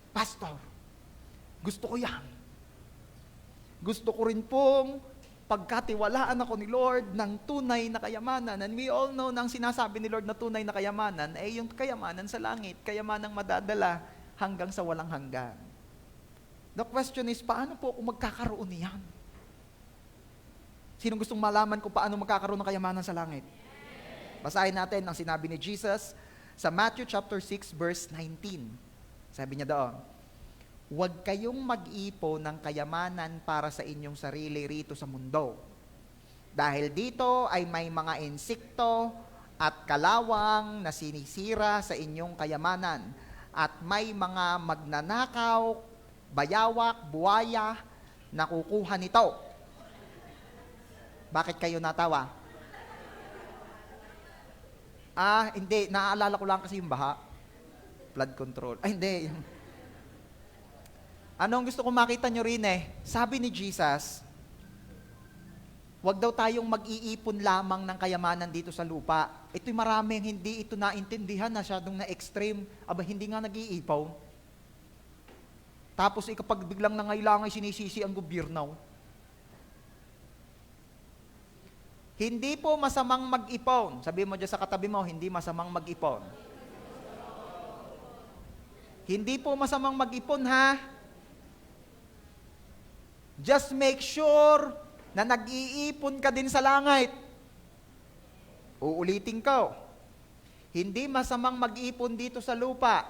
Pastor, gusto ko yan. Gusto ko rin pong pagkatiwalaan ako ni Lord ng tunay na kayamanan. And we all know na ang sinasabi ni Lord na tunay na kayamanan ay yung kayamanan sa langit, kayamanang madadala hanggang sa walang hanggan. The question is, paano po ako magkakaroon niyan? Sinong gustong malaman kung paano magkakaroon ng kayamanan sa langit? Basahin natin ang sinabi ni Jesus sa Matthew chapter 6 verse 19. Sabi niya doon, huwag kayong mag-ipon ng kayamanan para sa inyong sarili rito sa mundo. Dahil dito ay may mga insekto at kalawang na sinisira sa inyong kayamanan. At may mga magnanakaw, bayawak, buwaya na kukuha nito. Bakit kayo natawa? Hindi. Naaalala ko lang kasi yung baha. Flood control. Hindi. Anong gusto kong makita nyo rin Sabi ni Jesus, wag daw tayong mag-iipon lamang ng kayamanan dito sa lupa. Ito'y maraming hindi ito naintindihan, masyadong na-extreme. Aba, hindi nga nag-iipaw. Tapos kapag biglang nangailangan, sinisisi ang gobyerno. Hindi po masamang mag-ipon. Sabi mo dyan sa katabi mo, hindi masamang mag-ipon. Hindi po masamang mag-ipon, ha? Just make sure na nag-iipon ka din sa langit. Uulitin ko. Hindi masamang mag-ipon dito sa lupa.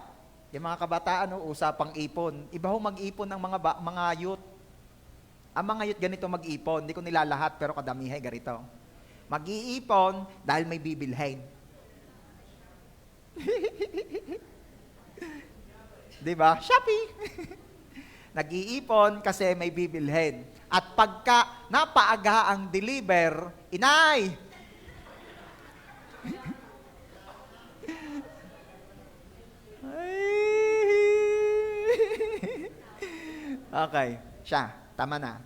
Yung mga kabataan, usapang ipon. Iba ho mag-ipon ng mga youth. Ang mga youth ganito mag-ipon. Hindi ko nilalahat, pero kadamihay ganito. Mag-iipon dahil may bibilhin. Diba? Shopee! Nag-iipon kasi may bibilhin. At pagka napaaga ang deliver, inay! Okay, siya, tama na.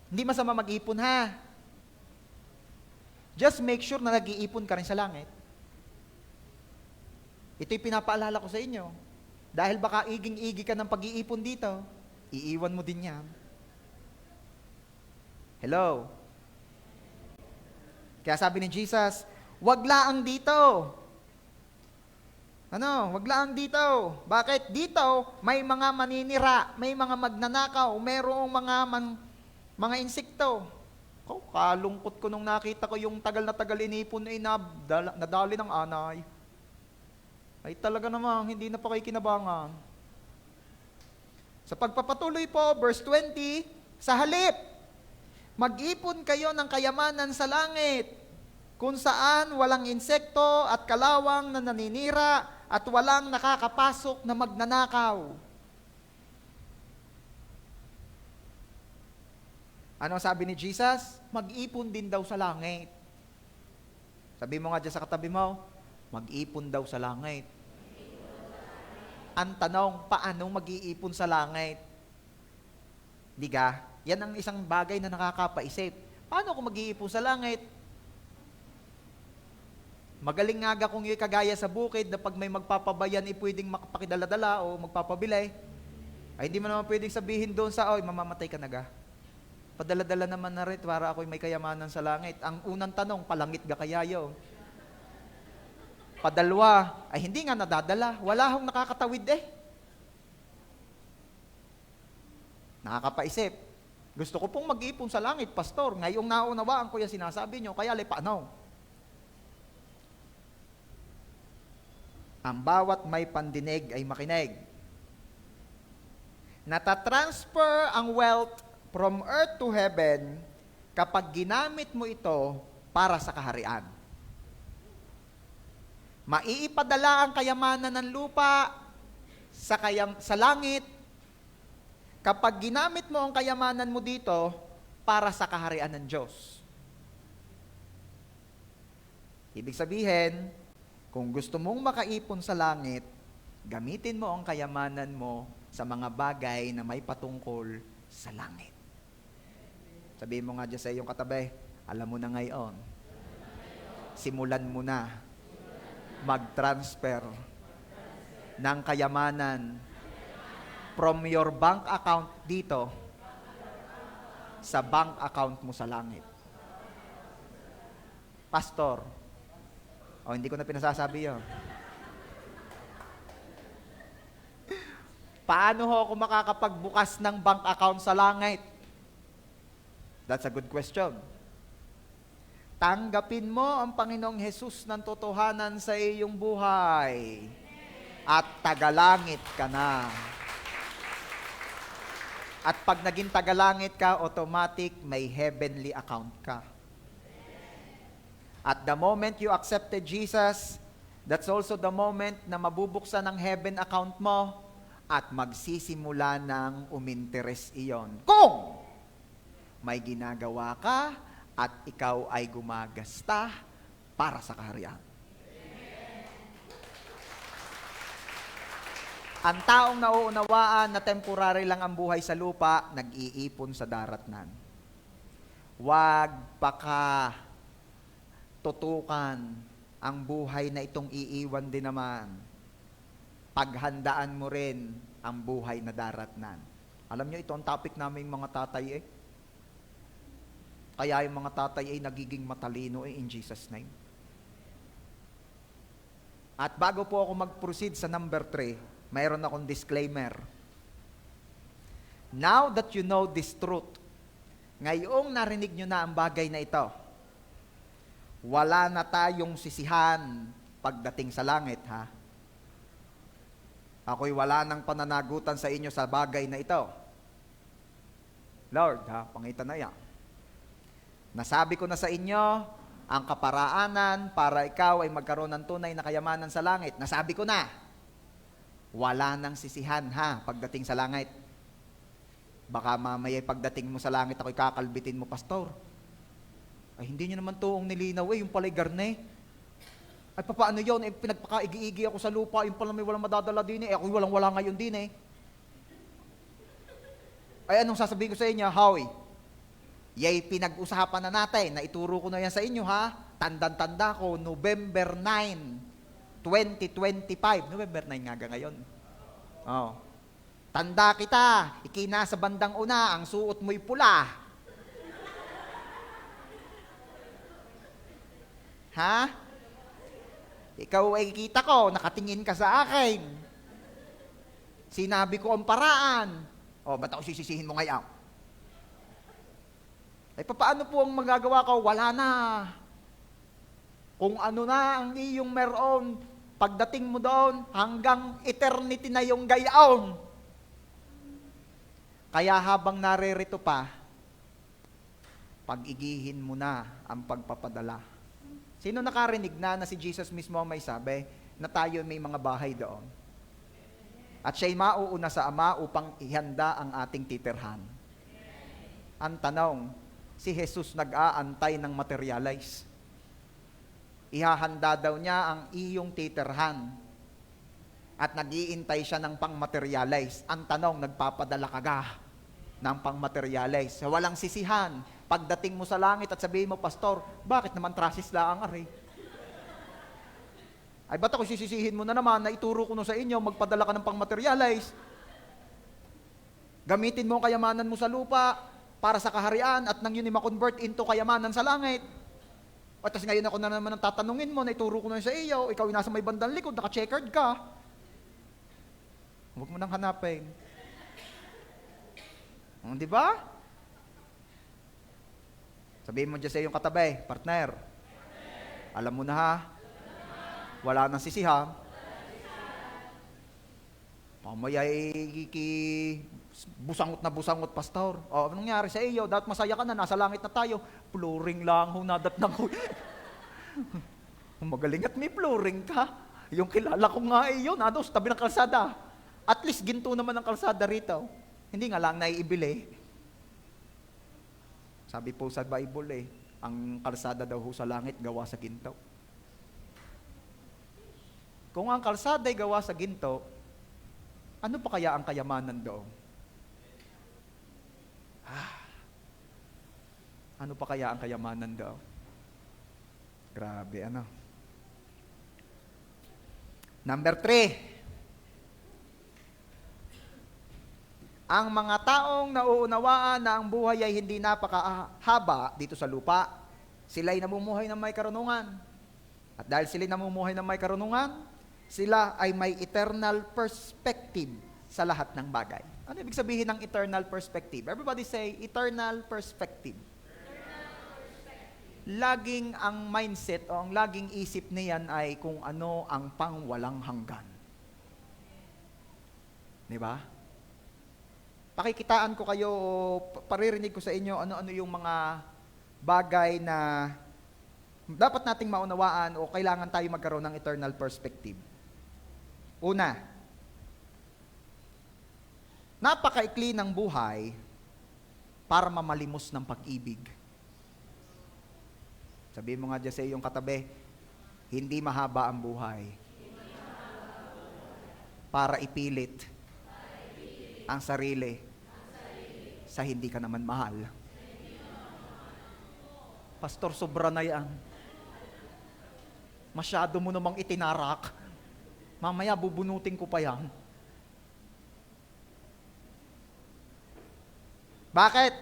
Hindi masama mag-ipon, ha? Just make sure na nag-iipon ka rin sa langit. Ito'y pinapaalala ko sa inyo. Dahil baka iging-igi ka ng pag-iipon dito, iiwan mo din yan. Hello? Kaya sabi ni Jesus, wag laang dito. Wag laang dito. Bakit? Dito, may mga maninira, may mga magnanakaw, mayroong mga insekto. Kalungkot ko nung nakita ko yung tagal na tagal inipon ay nadali ng anay. Ay talaga namang hindi na pa kayo kinabangan. Sa pagpapatuloy po, verse 20, sa halip, mag-ipon kayo ng kayamanan sa langit, kung saan walang insekto at kalawang na naninira at walang nakakapasok na magnanakaw. Ano sabi ni Jesus? Mag-ipon din daw sa langit. Sabi mo nga dyan sa katabi mo, mag-ipon daw sa langit. Ang tanong, paano mag-iipon sa langit? Diga? Yan ang isang bagay na nakakapaisip. Paano ako mag-iipon sa langit? Magaling nga kung yung kagaya sa bukid na pag may magpapabayan, pwedeng makapakidala-dala o magpapabili. Ay hindi mo naman pwedeng sabihin doon sa, mamamatay ka na ga. Padala-dala naman na rin para ako'y may kayamanan sa langit. Ang unang tanong, palangit ga kaya yun? Padalwa, ay hindi nga nadadala. Wala hong nakakatawid Nakakapaisip. Gusto ko pong mag-ipon sa langit, pastor. Ngayong naunawaan ko yung sinasabi nyo, kaya paano? Ang bawat may pandinig ay makinig. Natatransfer ang wealth from earth to heaven kapag ginamit mo ito para sa kaharian. Maiipadala ang kayamanan ng lupa sa langit kapag ginamit mo ang kayamanan mo dito para sa kaharian ng Diyos. Ibig sabihin, kung gusto mong makaipon sa langit, gamitin mo ang kayamanan mo sa mga bagay na may patungkol sa langit. Sabihin mo nga dyan sa iyong katabi, alam mo na ngayon, simulan mo na mag-transfer ng kayamanan from your bank account dito sa bank account mo sa langit. Pastor, hindi ko na pinasasabi yun. Paano ho ako makakapagbukas ng bank account sa langit? That's a good question. Tanggapin mo ang Panginoong Hesus ng totohanan sa iyong buhay. At tagalangit ka na. At pag naging tagalangit ka, automatic may heavenly account ka. At the moment you accepted Jesus, that's also the moment na mabubuksan ang heaven account mo at magsisimula ng uminteres iyon. Kung may ginagawa ka at ikaw ay gumagasta para sa kaharian. Ang taong nauunawaan na temporary lang ang buhay sa lupa, nag-iipon sa daratnan. Huwag baka tutukan ang buhay na itong iiwan din naman. paghandaan mo rin ang buhay na daratnan. Alam nyo, ito ang topic namin mga tatay eh. Kaya yung mga tatay ay nagiging matalino in Jesus' name. At bago po ako mag-proceed sa number 3, mayroon akong disclaimer. Now that you know this truth, ngayong narinig nyo na ang bagay na ito, wala na tayong sisihan pagdating sa langit, ha? Ako'y wala nang pananagutan sa inyo sa bagay na ito. Lord, ha? Pangita na yan. Nasabi ko na sa inyo ang kaparaanan para ikaw ay magkaroon ng tunay na kayamanan sa langit. Nasabi ko na. Wala nang sisihan, ha? Pagdating sa langit. Baka mamaya pagdating mo sa langit, ako'y kakalbitin mo, pastor. Ay, hindi nyo naman tuong nilinaw eh, yung pala'y garne. Ay, papaano yun? Eh, pinagpakaigi-igi ako sa lupa, yung pala may walang madadala din eh. Ako'y walang-wala ngayon din eh. Ay, anong sasabihin ko sa inyo? Howie, yay, pinag-usapan na natin, na ituro ko na yan sa inyo ha. Tandang-tanda ko, November 9, 2025. November 9 nga ngayon. Oh. Tanda kita, ikinasa bandang una, ang suot mo'y pula. Ha? Ikaw ay kita ko, nakatingin ka sa akin. Sinabi ko ang paraan. O, ba't ako sisisihin mo ngayon? Ay, paano po ang magagawa ko? Wala na. Kung ano na ang iyong meron, pagdating mo doon, hanggang eternity na yung gayaon. Kaya habang naririto pa, pag-igihin mo na ang pagpapadala. Sino nakarinig na si Jesus mismo ang may sabi na tayo may mga bahay doon? At siya'y mauuna sa Ama upang ihanda ang ating titirhan. Ang tanong, si Jesus nag-aantay ng materialize. Ihahanda daw niya ang iyong titirhan. At nag-iintay siya ng pang-materialize. Ang tanong, nagpapadala ka ga ng pang-materialize? So, walang sisihan. Pagdating mo sa langit at sabihin mo, Pastor, bakit naman trasis lang ang ari? Ay, ba't ako sisisihin mo na naman na ituro ko na sa inyo, magpadala ka ng pang-materialize? Gamitin mo ang kayamanan mo sa lupa para sa kaharian at nang yun i-convert into kayamanan sa langit. At tapos ngayon ako na naman ang tatanungin mo, na ituro ko na sa iyo, ikaw nasa may bandang likod, naka-checkered ka. Huwag mo nang hanapin. Di ba? Sabihin mo dyan sa iyong katabi, partner, alam mo na ha, wala nang sisihan. Pamaya busangot na busangot, pastor. O, anong nangyari sa iyo? Dapat masaya ka na, nasa langit na tayo. Pluring lang, hunadat na ko. Magaling at may pluring ka. Yung kilala ko nga yun, sa tabi ng kalsada. At least ginto naman ang kalsada rito. Hindi nga lang naiibili. Sabi po sa Bible ang kalsada daw ho sa langit gawa sa ginto. Kung ang kalsada ay gawa sa ginto, ano pa kaya ang kayamanan doon? Ano pa kaya ang kayamanan daw? Grabe, ano? Number 3. Ang mga taong nauunawaan na ang buhay ay hindi napakahaba dito sa lupa, sila'y namumuhay ng may karunungan. At dahil sila'y namumuhay ng may karunungan, sila ay may eternal perspective sa lahat ng bagay. Ano ibig sabihin ng eternal perspective? Everybody say, eternal perspective. Laging ang mindset o ang laging isip niyan ay kung ano ang pangwalang hanggan. Di ba? Pakikitaan ko kayo o paririnig ko sa inyo ano-ano yung mga bagay na dapat nating maunawaan o kailangan tayo magkaroon ng eternal perspective. Una, napakaikli ng buhay para mamalimos ng pag-ibig. Sabihin mo nga dyan sa iyong katabi, hindi mahaba ang buhay para ipilit ang sarili sa hindi ka naman mahal. Pastor, sobra na yan. Masyado mo namang itinarak. Mamaya bubunutin ko pa yan. Bakit?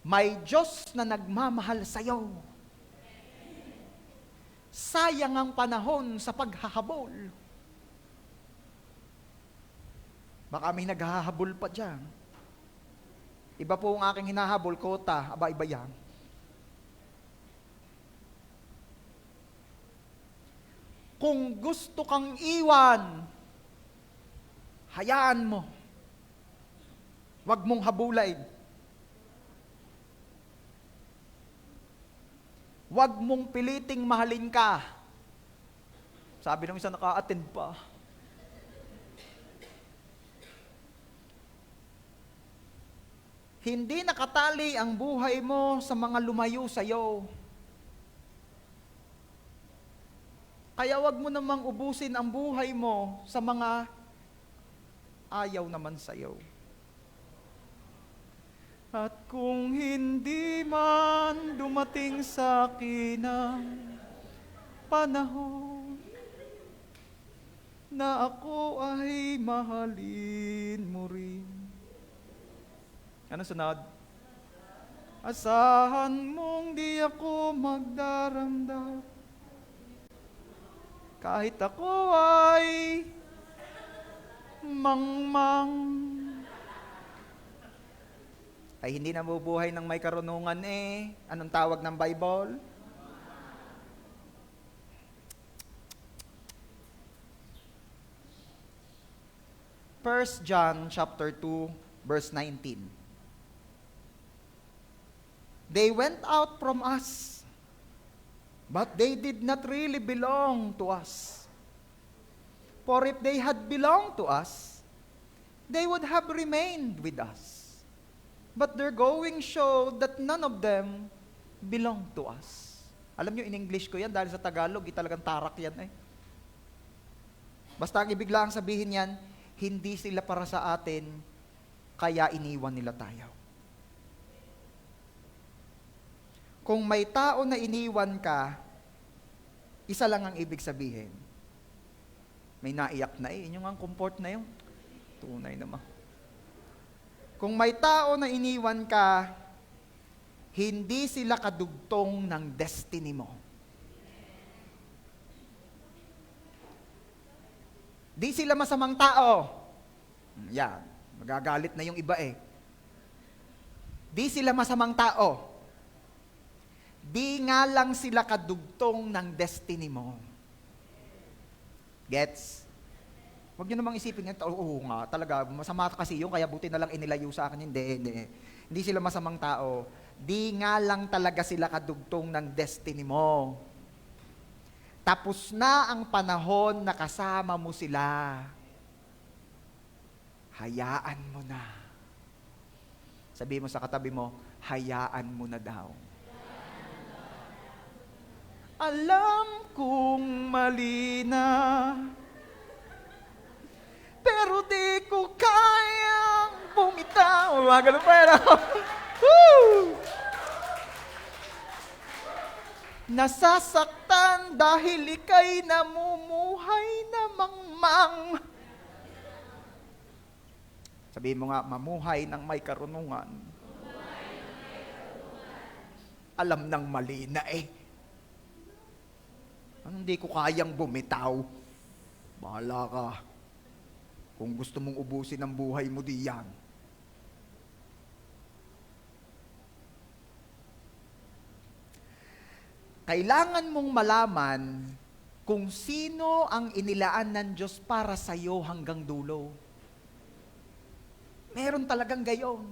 May Diyos na nagmamahal sa'yo. Sayang ang panahon sa paghahabol. Baka may naghahabol pa dyan. Iba po ang aking hinahabol, kota, aba iba yan. Kung gusto kang iwan, hayaan mo. Huwag mong habulin. Huwag mong piliting mahalin ka. Sabi ng isa naka-attend pa. Hindi nakatali ang buhay mo sa mga lumayo sa iyo. Kaya wag mo namang ubusin ang buhay mo sa mga ayaw naman sa iyo. At kung hindi man dumating sa akin ang panahon na ako ay mahalin mo rin. Ano sunod? Asahan mong di ako magdaramdam kahit ako ay mangmang. Ay hindi nabubuhay ng may karunungan eh. Anong tawag ng Bible? First John chapter 2 verse 19. They went out from us, but they did not really belong to us. For if they had belonged to us, they would have remained with us. But their going showed that none of them belonged to us. Alam nyo, in English ko yan, dahil sa Tagalog, talagang tarak yan eh. Basta ang ibig lang sabihin yan, hindi sila para sa atin, kaya iniwan nila tayo. Kung may tao na iniwan ka, isa lang ang ibig sabihin. May naiyak na eh. Yun yung ang comfort na yun. Tunay naman. Kung may tao na iniwan ka, hindi sila kadugtong ng destiny mo. Di sila masamang tao. Yan. Magagalit na yung iba eh. Di sila masamang tao. Di nga lang sila kadugtong ng destiny mo. Gets? Huwag nyo namang isipin, oo nga, talaga, masama kasi yun, kaya buti na lang inilayo sa akin. Hindi. Hindi sila masamang tao. Di nga lang talaga sila kadugtong ng destiny mo. Tapos na ang panahon na kasama mo sila. Hayaan mo na. Sabi mo sa katabi mo, hayaan mo na daw. Alam kong mali na, pero di ko kayang bumitaw. Ganun pa yun. Nasasaktan dahil ika'y namumuhay na mangmang. Sabihin mo nga, mamuhay ng may karunungan. Alam ng mali na eh. Hindi ko kayang bumitaw. Bahala ka. Kung gusto mong ubusin ang buhay mo, diyan. Kailangan mong malaman kung sino ang inilaan ng Diyos para sa iyo hanggang dulo. Meron talagang gayon.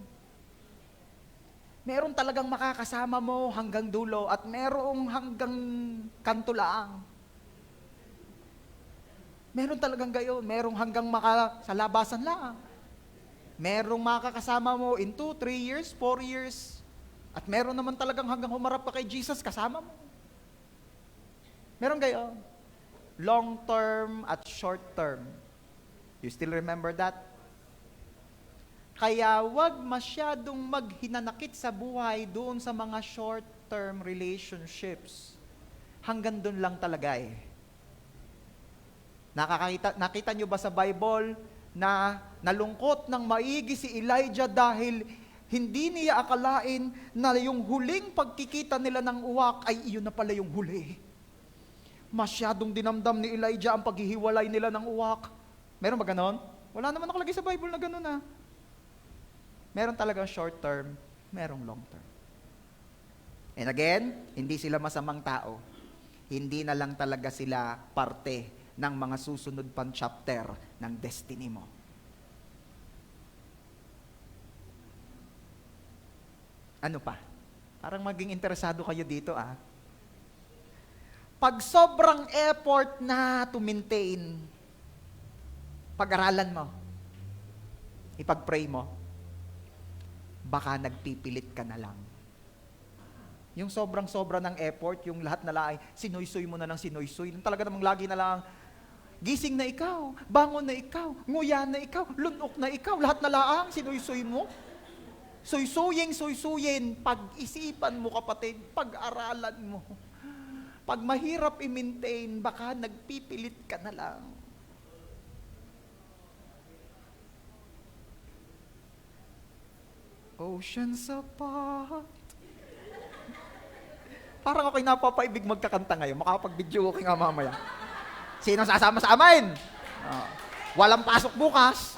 Meron talagang makakasama mo hanggang dulo at merong hanggang kanto lang. Meron talagang gayon. Merong hanggang sa labasan lang. Merong makakasama mo in 2, 3 years, 4 years. At meron naman talagang hanggang humarap ka kay Jesus, kasama mo. Meron gayon. Long term at short term. You still remember that? Kaya wag masyadong maghinanakit sa buhay doon sa mga short-term relationships. Hanggang doon lang talaga eh. Nakita nyo ba sa Bible na nalungkot ng maigi si Elijah dahil hindi niya akalain na yung huling pagkikita nila ng uwak ay iyon na pala yung huli. Masyadong dinamdam ni Elijah ang paghihiwalay nila ng uwak. Meron ba ganon? Wala naman nakalagay sa Bible na ganon ah. Meron talagang short term, merong long term. And again, hindi sila masamang tao. Hindi na lang talaga sila parte ng mga susunod pang chapter ng destiny mo. Ano pa? Parang maging interesado kayo dito ah. Pag sobrang effort na to maintain, pag-aralan mo, ipag-pray mo, baka nagpipilit ka na lang. Yung sobrang-sobra ng effort, yung lahat na lang, sinuy-suy mo na ng sinuy-suy. Talaga namang lagi na lang, gising na ikaw, bangon na ikaw, nguya na ikaw, lunok na ikaw, lahat na lang, sinuy-suy mo. Suy-suyin, pag-isipan mo kapatid, pag-aralan mo. Pag mahirap i-maintain, baka nagpipilit ka na lang. Oceans apart. Parang ako'y napapaibig magkakanta ngayon. Makapag-video okay nga mamaya. Sino sasama sa amin? Walang pasok bukas.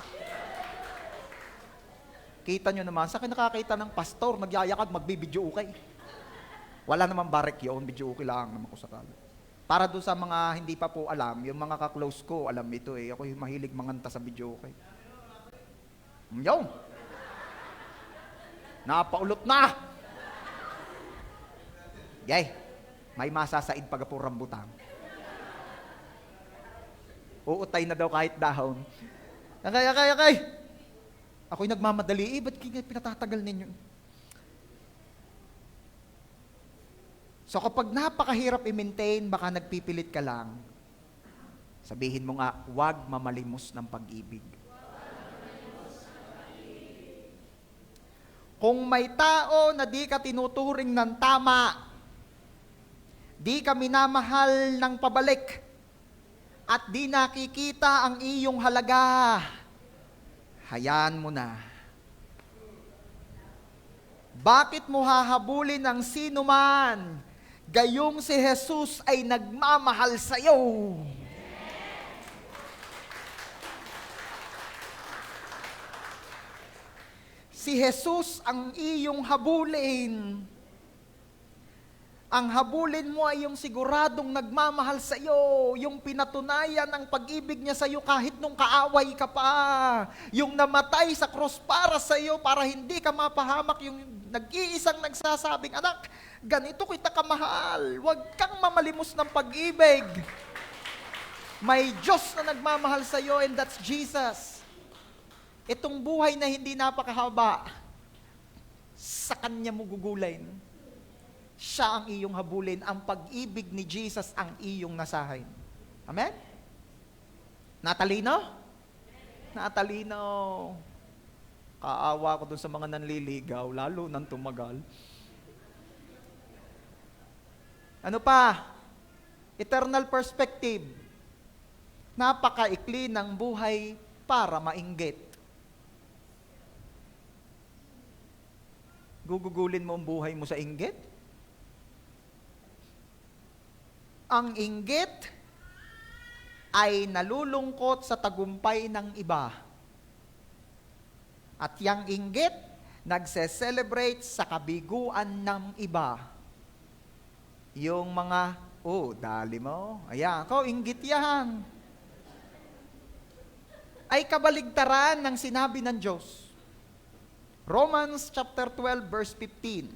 Kita nyo naman, sa akin nakakita ng pastor, nagyayakag, magbibidyo okay. Wala naman barek yun, video okay lang naman ko sakali. Para doon sa mga hindi pa po alam, yung mga ka-close ko, alam ito eh, ako yung mahilig manganta sa video okay. Yung! Napaulot na! Yay! May masasaid pag po rambutan. Uutay na daw kahit dahon. Okay. Ako'y nagmamadali, ba't pinatatagal ninyo? So kapag napakahirap i-maintain, baka nagpipilit ka lang. Sabihin mo nga, huwag mamalimos ng pag-ibig. Kung may tao na di ka tinuturing ng tama, di ka minamahal ng pabalik, at di nakikita ang iyong halaga, hayaan mo na. Bakit mo hahabulin ang sino man? Gayong si Jesus ay nagmamahal sa iyo. Si Jesus ang iyong habulin. Ang habulin mo ay yung siguradong nagmamahal sa iyo, yung pinatunayan ang pag-ibig niya sa iyo kahit nung kaaway ka pa, yung namatay sa cross para sa iyo para hindi ka mapahamak, yung nag-iisang nagsasabing, anak, ganito kita kamahal, huwag kang mamalimos ng pag-ibig. May Diyos na nagmamahal sa iyo and that's Jesus. Itong buhay na hindi napakahaba, sa Kanya mo gugulain. Siya ang iyong habulin. Ang pag-ibig ni Jesus ang iyong nasahin. Amen? Natalino? Natalino. Kaawa ko dun sa mga nanliligaw, lalo nang tumagal. Ano pa? Eternal perspective. Napakaikli ng buhay para mainggit. Gugugulin mo ang buhay mo sa inggit? Ang inggit ay nalulungkot sa tagumpay ng iba. At yang inggit, nagse-celebrate sa kabiguan ng iba. Yung mga, dali mo. Ayan, ako, inggit yan. Ay kabaligtaran ng sinabi ng Diyos. Romans chapter 12 verse 15.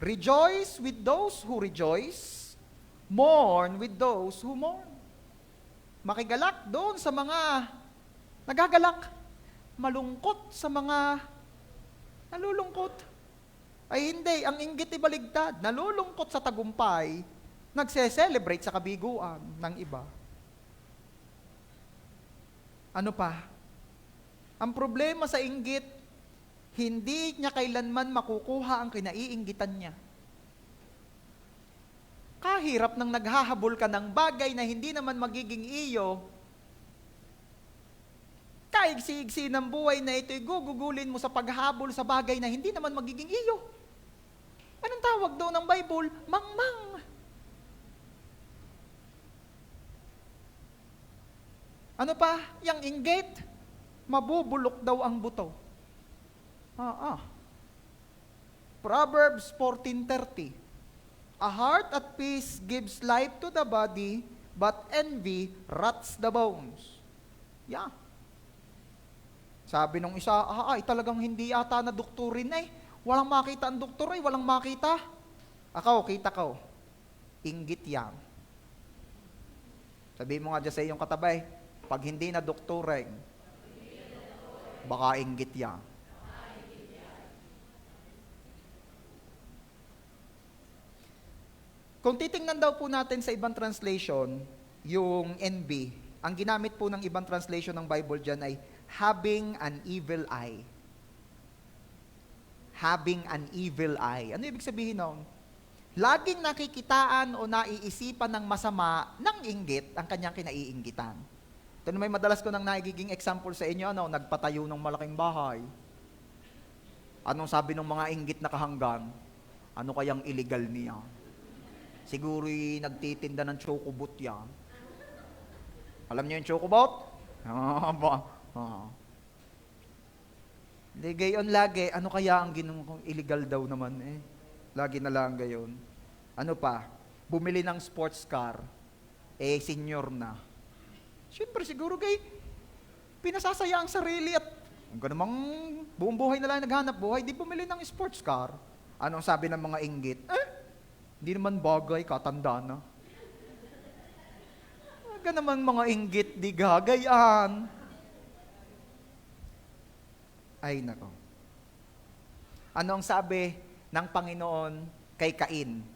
Rejoice with those who rejoice, mourn with those who mourn. Makigalak doon sa mga nagagalak, malungkot sa mga nalulungkot. Ay hindi, ang inggit ibaligtad, nalulungkot sa tagumpay, nagse-celebrate sa kabiguan ng iba. Ano pa? Ang problema sa inggit, hindi niya kailanman makukuha ang kinaiinggitan niya. Kahirap nang naghahabol ka ng bagay na hindi naman magiging iyo. Kaigsi-igsi ng buhay na ito'y gugugulin mo sa paghabol sa bagay na hindi naman magiging iyo. Anong tawag daw ng Bible? Mangmang. Ano pa? Yang inggit, mabubulok daw ang buto. Proverbs 14:30. A heart at peace gives life to the body, but envy rots the bones. Yeah. Sabi nung isa, talagang hindi ata na doktorin eh. Walang makita ang doktor eh, walang makita. Ako, kita ko. Inggit yan. Sabihin mo nga dyan sa iyong katabay, pag hindi na doktorin, baka inggit yan. Kung titingnan daw po natin sa ibang translation, yung envy, ang ginamit po ng ibang translation ng Bible dyan ay having an evil eye. Having an evil eye. Ano ibig sabihin nun? Laging nakikitaan o naiisipan ng masama ng inggit ang kanyang kinaiinggitan. Ito na may madalas ko nang nagiging example sa inyo, nagpatayo ng malaking bahay. Anong sabi ng mga inggit na kahanggan? Ano kayang illegal niya? Siguro'y nagtitinda ng chocobot yan. Alam niyo yung chocobot? Hindi, gayon lagi. Ano kaya ang ginawang illegal daw naman eh? Lagi na lang gayon. Ano pa? Bumili ng sports car. Senior na. Siyempre siguro pinasasaya ang sarili at hanggang namang buong buhay na lang naghanap buhay, di bumili ng sports car. Anong sabi ng mga inggit? Hindi naman bagay, katanda na. Aga naman mga inggit, di gagayan. Ay, nako. Ano ang sabi ng Panginoon kay Cain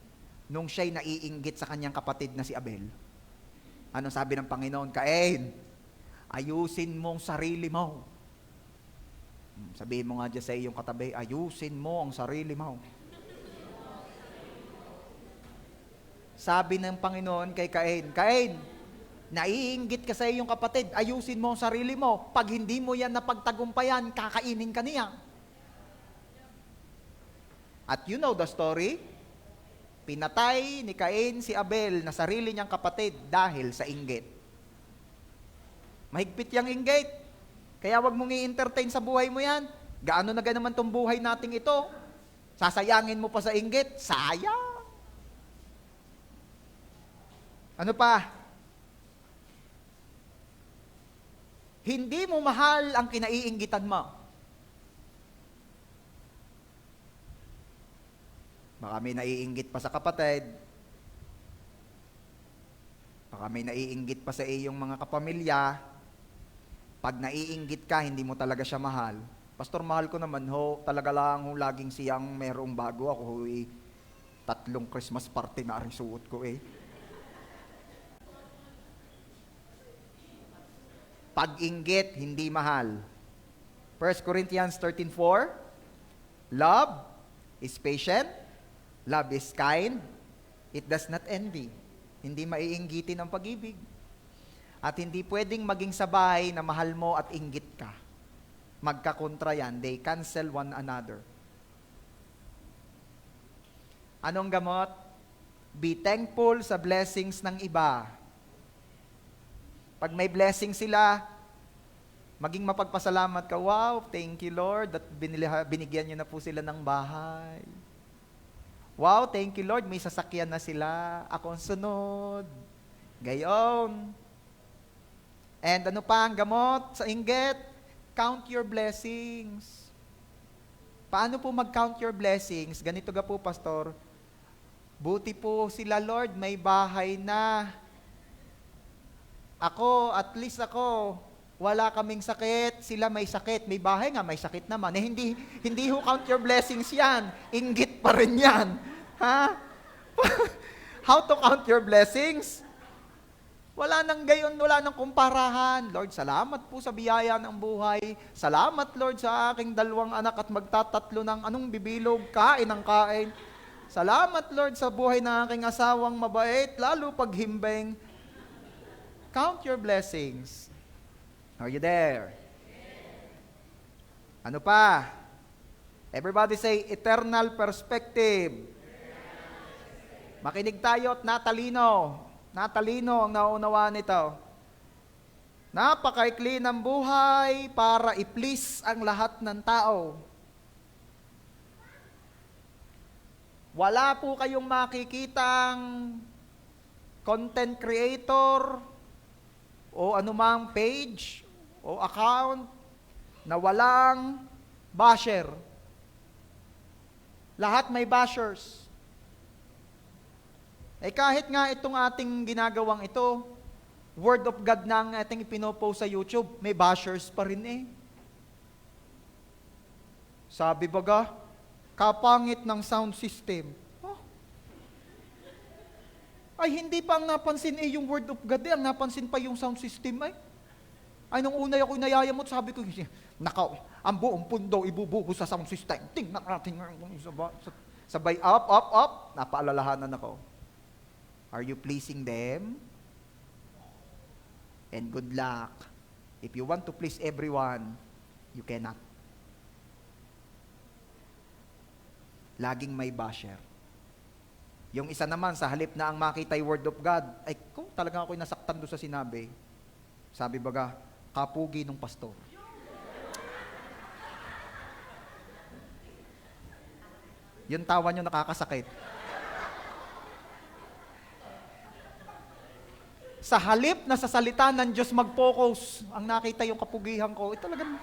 nung siya'y naiinggit sa kanyang kapatid na si Abel? Anong sabi ng Panginoon? Cain, ayusin mong sarili mo. Sabihin mo nga dyan sa iyong katabi, ayusin mo ang sarili mo. Sabi ng Panginoon kay Cain, Cain, naiinggit ka sa iyong kapatid, ayusin mo ang sarili mo. Pag hindi mo yan napagtagumpayan, kakainin ka niya. At you know the story, pinatay ni Cain si Abel na sarili niyang kapatid dahil sa inggit. Mahigpit yang inggit. Kaya wag mong i-entertain sa buhay mo yan. Gaano na naman tong buhay nating ito? Sasayangin mo pa sa inggit? Sayang! Ano pa? Hindi mo mahal ang kinaiinggitan mo. Baka may naiinggit pa sa kapatid. Baka may naiinggit pa sa iyong mga kapamilya. Pag naiinggit ka, hindi mo talaga siya mahal. Pastor, mahal ko naman ho. Talaga lang ho, laging siyang merong bago. Ako ho, 3 Christmas party na rin suot ko eh. Pag-inggit, hindi mahal. 1 Corinthians 13:4, love is patient, love is kind, it does not envy. Hindi maiinggitin ang pag-ibig. At hindi pwedeng maging sabay na mahal mo at inggit ka. Magkakontra yan. They cancel one another. Anong gamot? Be thankful sa blessings ng iba. Pag may blessing sila, maging mapagpasalamat ka, wow, thank you Lord, that binigyan niyo na po sila ng bahay. Wow, thank you Lord, may sasakyan na sila, ako ang sunod. Gayon. And ano pa ang gamot sa inggit? Count your blessings. Paano po mag-count your blessings? Ganito ga po, Pastor. Buti po sila Lord, may bahay na. Ako, at least ako, wala kaming sakit, sila may sakit, may bahay nga, may sakit naman. Hindi ho count your blessings yan. Inggit pa rin yan. Ha? How to count your blessings? Wala nang gayon, wala nang kumparahan. Lord, salamat po sa biyaya ng buhay. Salamat, Lord, sa aking 2 anak at magtatatlo ng anong bibilog, kain ng kain. Salamat, Lord, sa buhay ng aking asawang mabait, lalo pag himbing. Count your blessings. Are you there? Ano pa? Everybody say, eternal perspective. Makinig tayo at natalino. Natalino ang nauunawaan nito. Napakaikli ng buhay para i-please ang lahat ng tao. Wala po kayong makikitang content creator o anumang page o account na walang basher. Lahat may bashers. Kahit nga itong ating ginagawang ito, Word of God na ang ating ipinopost sa YouTube, may bashers pa rin eh. Sabi baga, kapangit ng sound system. Oh. Ay, hindi pa ang napansin yung Word of God ang napansin pa yung sound system ay nung una ako inayayamot, sabi ko, nakaw, ang buong pundo ibubuhos sa sound system. Tingnan natin sabay up, napaalalahanan ako. Are you pleasing them? And good luck. If you want to please everyone, you cannot. Laging may basher. Yung isa naman, sa halip na ang makita yung Word of God, ay kung talagang ako'y nasaktan doon sa sinabi, sabi baga, kapugi ng pastor. Yung tawa nyo nakakasakit. Sa halip na sa salita ng Diyos mag-focus, ang nakita yung kapugihan ko, talagang,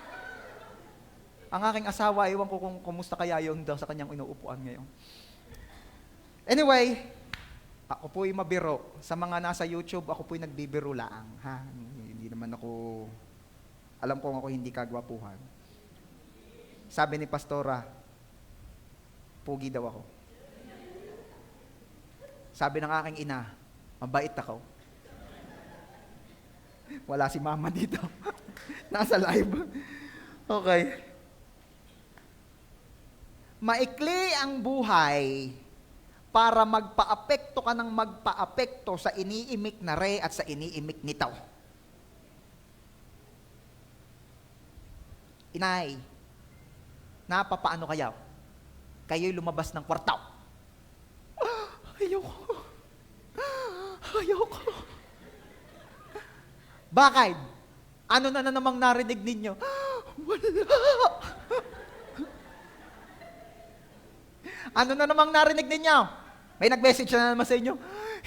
ang aking asawa, ewan ko kung kumusta kaya yun daw sa kanyang inuupuan ngayon. Anyway, ako po'y mabiro. Sa mga nasa YouTube, ako po'y nagbibiro lang. Ha? Hindi naman ako, alam ko ako hindi kagwapuhan. Sabi ni Pastora, pugi daw ako. Sabi ng aking ina, mabait ako. Wala si mama dito. Nasa live. Okay. Maikli ang buhay para magpa-apekto ka ng magpa-apekto sa iniimik na re at sa iniimik nitaw. Inay, napapaano kayo? Kayo'y lumabas ng kwartaw. Ayoko. Bakit? Ano na namang narinig ninyo? Wala. Ano na namang narinig ninyo? May nag-message na naman sa inyo?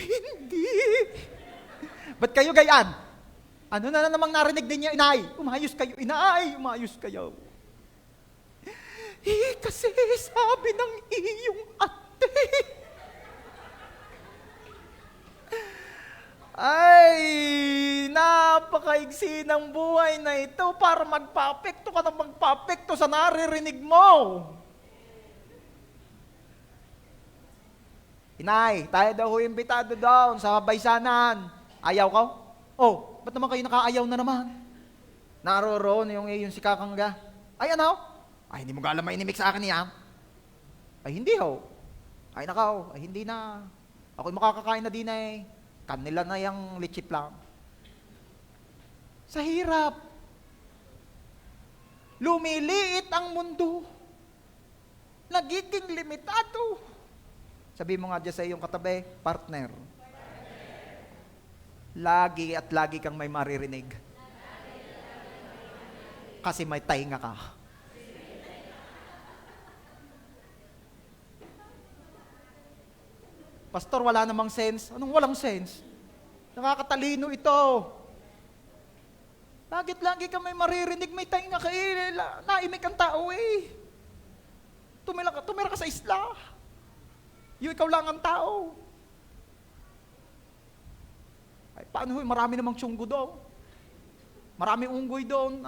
Hindi. Ba't kayo gayaan? Ano na namang narinig ninyo, inay? Umayos kayo, inay. Umayos kayo. Kasi sabi ng iyong ate. Ay, napakaigsi ng buhay na ito para magpa-apekto ka ng magpa-apekto sa naririnig mo. Inay, tayo daw ho imbitado doon sa baysanan. Ayaw ko? Oh, ba't naman kayo nakaayaw na naman? Naroroon yung si Kakangga. Ay, ano? Ay, hindi mo galang mainimik sa akin niya. Ay, hindi ho. Ay, nakaw. Ay, hindi na. Ako'y makakakain na din eh. Kanila na yung lichip lang. Sa hirap. Lumiliit ang mundo. Nagiging limitado. Sabi mo nga dyan sa iyong katabi, partner. Lagi at lagi kang may maririnig. Kasi may tainga ka. Pastor, wala namang sense. Anong walang sense? Nakakatalino ito. Lagit lagi ka may maririnig, may tainga ka eh. Naimik ang tao eh. Tumira ka sa isla. Yung ikaw lang ang tao. Ay, paano marami namang tiyunggo doon. Maraming unggoy doon.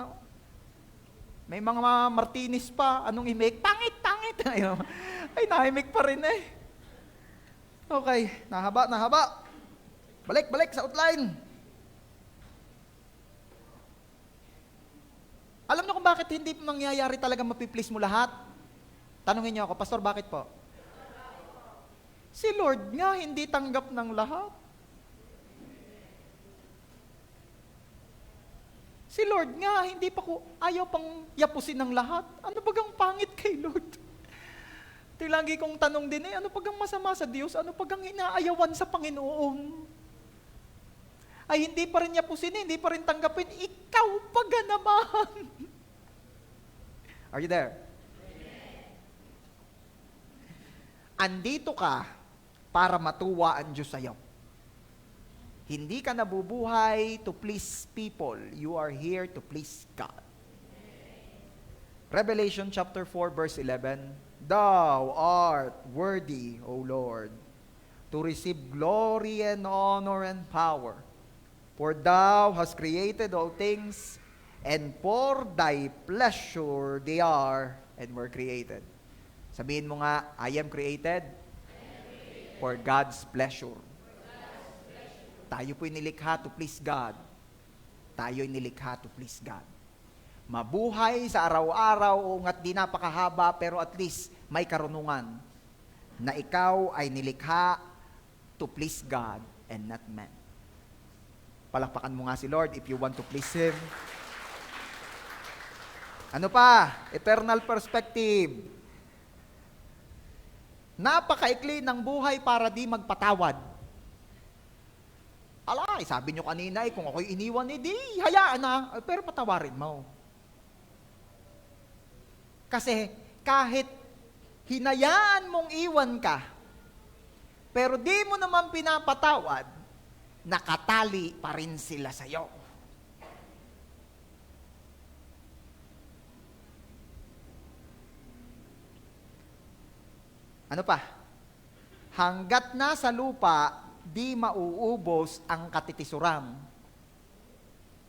May mga Martinez pa. Anong imik? Pangit. Ay, naimik pa rin eh. Okay, nahaba. Balik sa outline. Alam niyo kung bakit hindi mangyayari talaga mapiplease mo lahat? Tanungin niyo ako, Pastor, bakit po? Si Lord nga hindi tanggap ng lahat. Si Lord nga hindi pa ayaw pang yapusin ng lahat. Ano bagang pangit kay Lord? Lagi kong tanong din ano pagang masama sa Diyos? Ano pagang inaayawan sa Panginoon? Ay hindi pa rin yapusin, hindi pa rin tanggapin. Ikaw paga naman. Are you there? Andito ka para matuwa ang Diyos sa'yo. Hindi ka nabubuhay to please people. You are here to please God. Revelation chapter 4 verse 11, Thou art worthy, O Lord, to receive glory and honor and power. For Thou hast created all things, and for Thy pleasure they are and were created. Sabihin mo nga, I am created for God's pleasure. Tayo po'y nilikha to please God. Tayo'y nilikha to please God. Mabuhay sa araw-araw, o nga't di napakahaba, pero at least may karunungan na ikaw ay nilikha to please God and not man. Palakpakan mo nga si Lord if you want to please Him. Ano pa? Eternal perspective. Napakaikli ng buhay para di magpatawad. Alay, sabi nyo kanina, kung ako'y iniwan, di, hayaan na, pero patawarin mo. Kasi kahit hinayaan mong iwan ka, pero di mo naman pinapatawad, nakatali pa rin sila sa'yo. Ano pa? Hanggat nasa lupa, di mauubos ang katitisuran.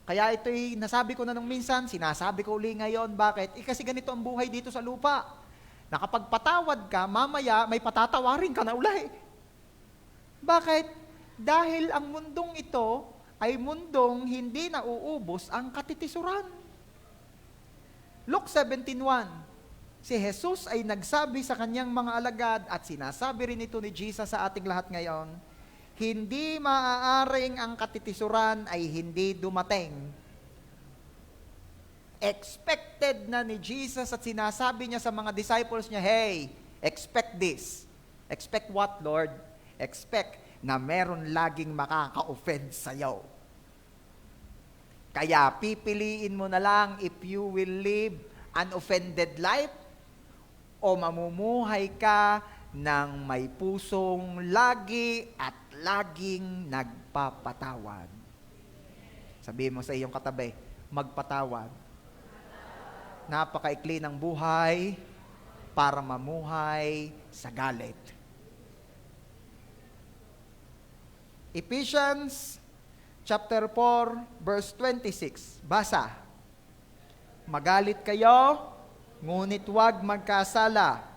Kaya ito'y nasabi ko na nung minsan, sinasabi ko uli ngayon. Bakit? Kasi ganito ang buhay dito sa lupa. Nakapagpatawad ka, mamaya may patatawarin ka na uli. Bakit? Dahil ang mundong ito ay mundong hindi nauubos ang katitisuran. Luke 17:1. Si Jesus ay nagsabi sa kanyang mga alagad at sinasabi rin ito ni Jesus sa ating lahat ngayon, hindi maaaring ang katitisuran ay hindi dumating. Expected na ni Jesus at sinasabi niya sa mga disciples niya, hey, expect this. Expect what, Lord? Expect na meron laging makaka-offend sa'yo. Kaya pipiliin mo na lang if you will live an offended life o mamumuhay ka ng may pusong lagi at laging nagpapatawad. Sabihin mo sa iyong katabi, magpatawad. Napakaikli ng buhay para mamuhay sa galit. Ephesians chapter 4 verse 26. Basa. Magalit kayo, ngunit huwag magkasala.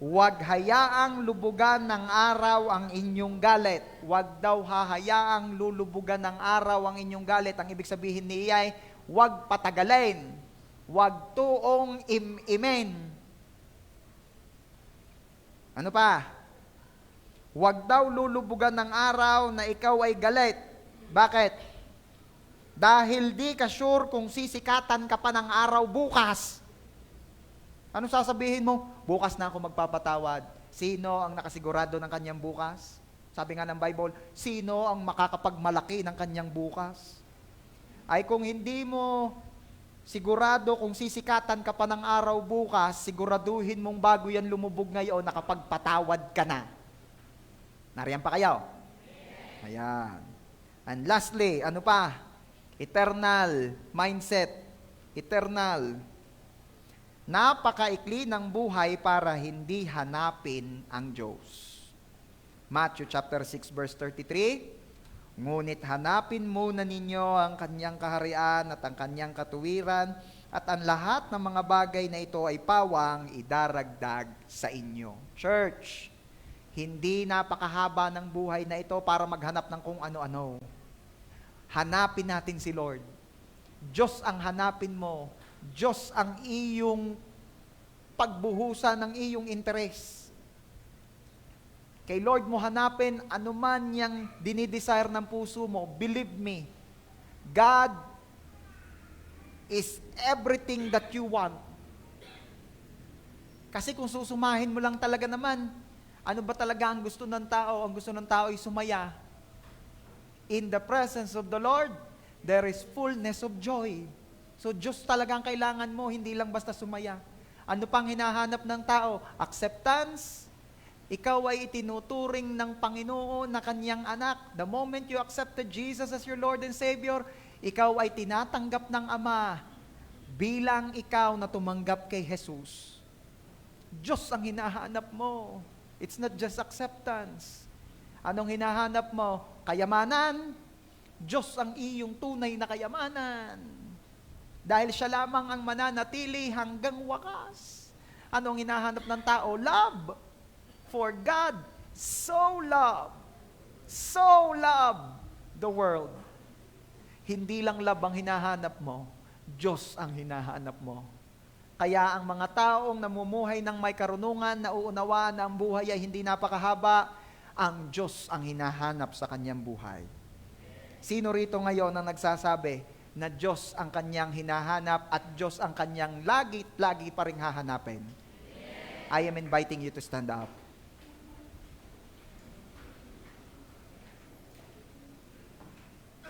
Huwag hayaang lubugan ng araw ang inyong galit. Huwag daw hahayaang lulubugan ng araw ang inyong galit. Ang ibig sabihin niya ay, huwag patagalin. Huwag tuong im-imen. Ano pa? Huwag daw lulubugan ng araw na ikaw ay galit. Bakit? Dahil di ka sure kung sisikatan ka pa ng araw bukas. Ano sasabihin mo? Bukas na ako magpapatawad. Sino ang nakasigurado ng kanyang bukas? Sabi nga ng Bible, sino ang makakapagmalaki ng kanyang bukas? Ay kung hindi mo sigurado kung sisikatan ka pa ng araw bukas, siguraduhin mong bago yan lumubog ngayon, nakapagpatawad ka na. Nariyan pa kayo? Ayan. And lastly, ano pa? Eternal mindset. Eternal. Napakaikli ng buhay para hindi hanapin ang Diyos. Matthew chapter 6 verse 33, ngunit hanapin muna ninyo ang kanyang kaharian at ang kanyang katuwiran at ang lahat ng mga bagay na ito ay pawang idaragdag sa inyo. Church, hindi napakahaba ng buhay na ito para maghanap ng kung ano-ano. Hanapin natin si Lord. Diyos ang hanapin mo. Diyos ang iyong pagbuhusan ng iyong interes. Kay Lord mo hanapin anuman yang dinidesire ng puso mo. Believe me, God is everything that you want. Kasi kung susumahin mo lang talaga naman, ano ba talaga ang gusto ng tao? Ang gusto ng tao ay sumaya. In the presence of the Lord, there is fullness of joy. So Diyos talaga ang kailangan mo, hindi lang basta sumaya. Ano pang hinahanap ng tao? Acceptance. Ikaw ay itinuturing ng Panginoon na kanyang anak. The moment you accepted Jesus as your Lord and Savior, ikaw ay tinatanggap ng Ama bilang ikaw na tumanggap kay Jesus. Diyos ang hinahanap mo. It's not just acceptance. Anong hinahanap mo? Kayamanan. Diyos ang iyong tunay na kayamanan. Dahil siya lamang ang mananatili hanggang wakas. Anong hinahanap ng tao? Love. For God so loved the world. Hindi lang love ang hinahanap mo, Diyos ang hinahanap mo. Kaya ang mga taong namumuhay ng may karunungan, nauunawaan na ang buhay ay hindi napakahaba, ang Diyos ang hinahanap sa kanyang buhay. Sino rito ngayon ang nagsasabi na Diyos ang kanyang hinahanap at Diyos ang kanyang lagi pa ring hahanapin? I am inviting you to stand up.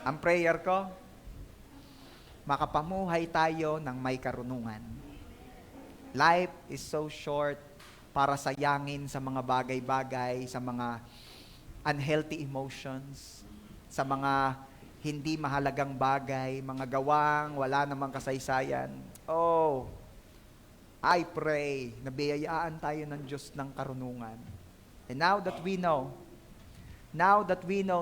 Ang prayer ko, makapamuhay tayo ng may karunungan. Life is so short para sayangin sa mga bagay-bagay, sa mga unhealthy emotions, sa mga hindi mahalagang bagay, mga gawang wala namang kasaysayan. Oh, I pray na biyayaan tayo ng Diyos ng karunungan. And now that we know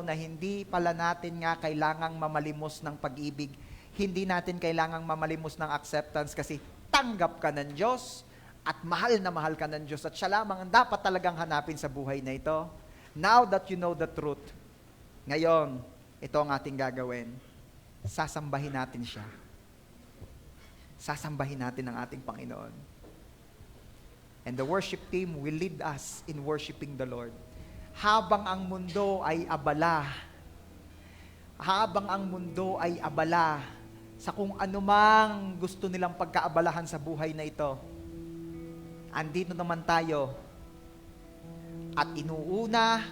na hindi pala natin nga kailangang mamalimos ng pag-ibig, hindi natin kailangang mamalimos ng acceptance kasi tanggap ka ng Diyos at mahal na mahal ka ng Diyos at siya lamang ang dapat talagang hanapin sa buhay na ito. Now that you know the truth, ngayon, ito ang ating gagawin. Sasambahin natin siya. Sasambahin natin ang ating Panginoon. And the worship team will lead us in worshiping the Lord. Habang ang mundo ay abala sa kung anumang gusto nilang pagkaabalahan sa buhay na ito, andito naman tayo at inuuna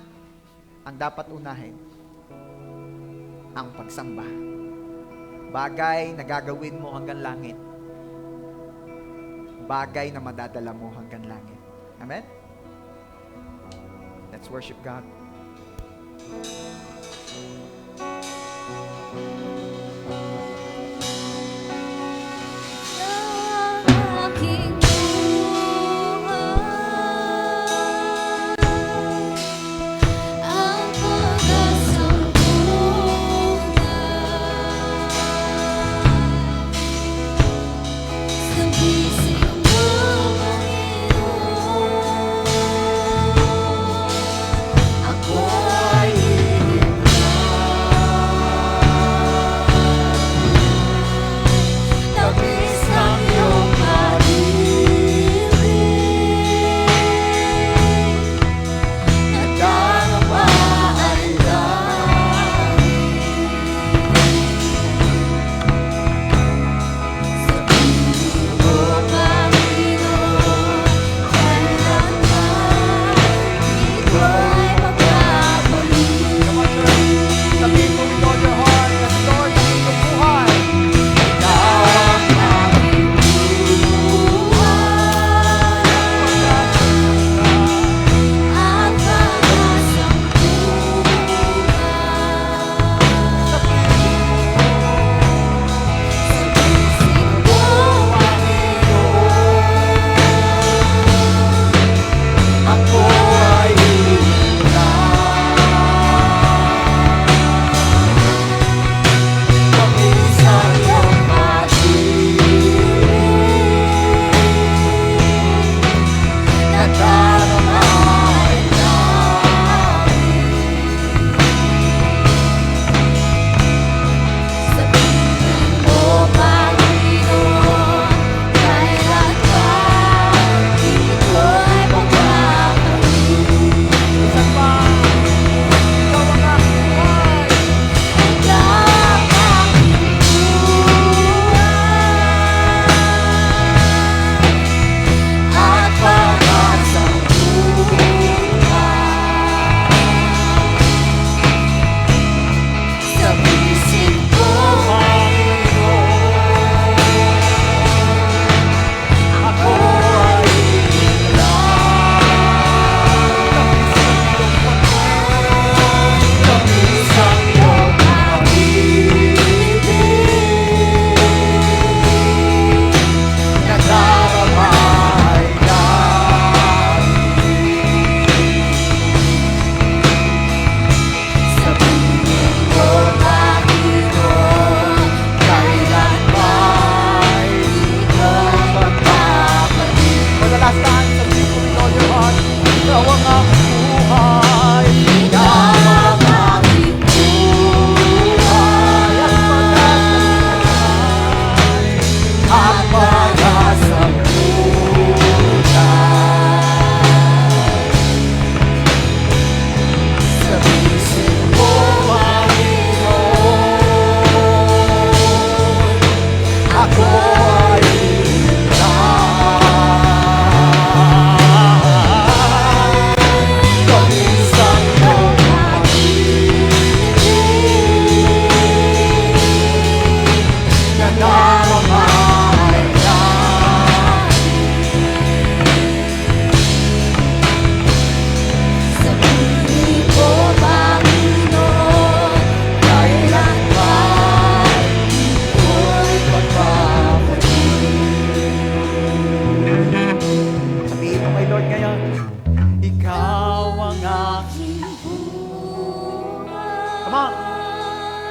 ang dapat unahin, ang pagsamba. Bagay na gagawin mo hanggang langit. Bagay na madadala mo hanggang langit. Amen? Let's worship God. Aking buhay, ang pag-asang sa bisig mo, Panginoon. Ako ay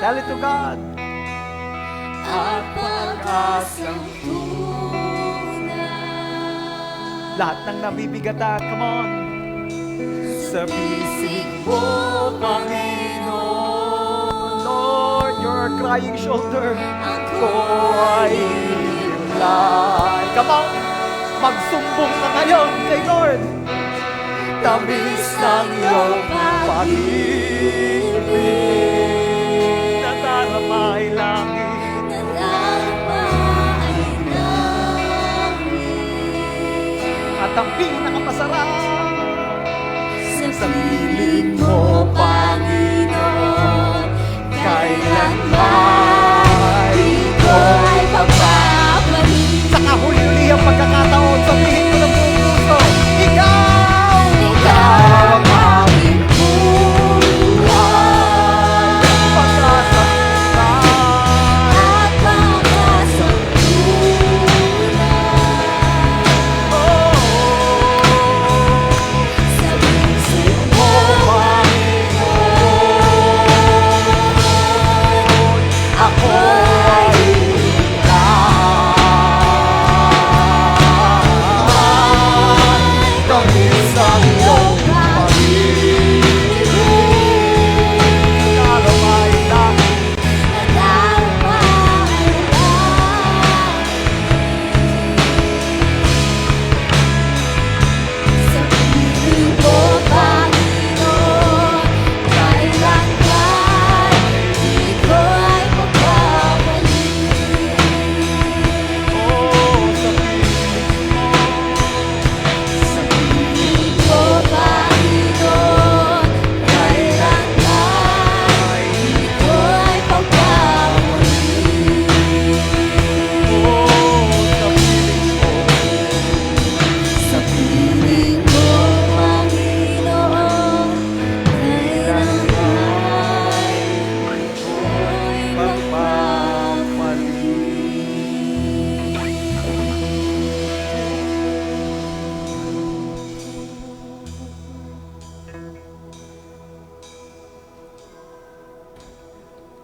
Tell it to God. At pag-asang tunay. Lahat ng nabibigatan, come on. Sa bisig mo, Panginoon. Lord, your crying shoulder ko ay himlay. Come on, magsumbong ka ngayon kay Lord. Tamis ng iyong pag-ibig, nadarama ay langit. At ang pinakamasarap sa piling mo, Panginoon, kailanman ito'y pagpapalik. sa kahuli ang pagkakataon, sabihin ko ng buong puso, ikaw Ikaw ang aking buhay, pag-asa at pag-asang tunay. Sa bisig mo, ako ay himlay. Tamis ang iyong pag-ibig, nadarama ay langit. nadarama ay langit. Sa piling mo, Panginoon, kailanman di ko ay magbabalik. Oh, sa piling mo, Sa piling mo, Panginoon, kailanman di ko ay magbabalik. oh, sa piling mo, Sa piling mo, Panginoon, kailanman ako'y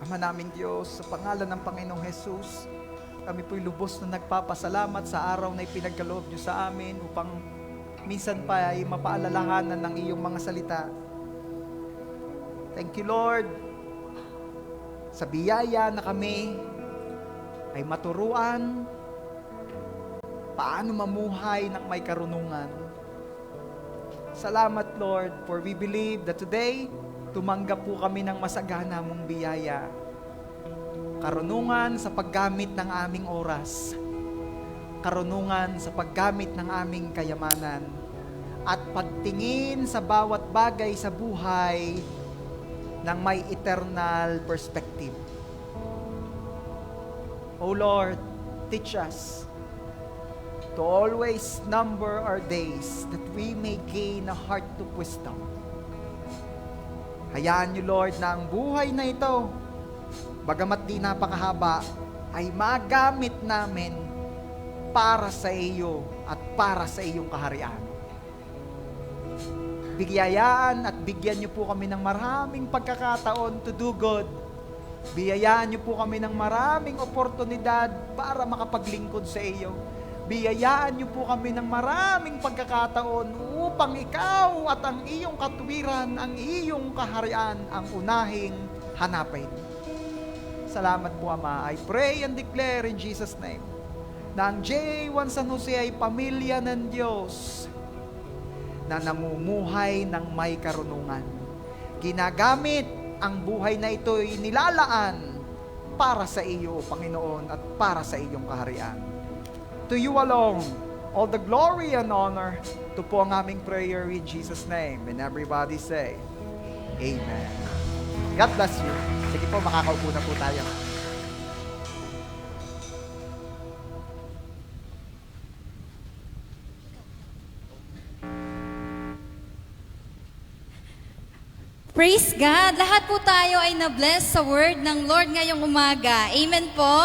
Ama naming Diyos, sa pangalan ng Panginoong Jesus, kami po'y lubos na nagpapasalamat sa araw na ipinagkaloob niyo sa amin upang minsan pa ay mapaalalahanan ng iyong mga salita. Thank you, Lord, sa biyaya na kami ay maturuan paano mamuhay ng may karunungan. Salamat, Lord, for we believe that today, tumanggap po kami ng masagana mong biyaya. Karunungan sa paggamit ng aming oras. Karunungan sa paggamit ng aming kayamanan. At pagtingin sa bawat bagay sa buhay ng may eternal perspective. O Lord, teach us to always number our days that we may gain a heart of wisdom. Hayaan niyo, Lord, na ang buhay na ito, bagamat di napakahaba, ay magamit namin para sa iyo at para sa iyong kaharian. Bigayaan at bigyan niyo po kami ng maraming pagkakataon to do good. Biyayaan niyo po kami ng maraming oportunidad para makapaglingkod sa iyo. Biyayaan niyo po kami ng maraming pagkakataon upang ikaw at ang iyong katuwiran, ang iyong kaharian ang unahing hanapin. Salamat po, Ama. I pray and declare in Jesus' name na ang J1 San Jose ay pamilya ng Diyos na namumuhay ng may karunungan. Ginagamit ang buhay na ito ay nilalaan para sa iyo, Panginoon, at para sa iyong kaharian. To you alone, all the glory and honor. Ito po ang aming prayer in Jesus' name. And everybody say, Amen. God bless you. Sige po, makakaupo na po tayo. Praise God! Lahat po tayo ay na-bless sa word ng Lord ngayong umaga. Amen po?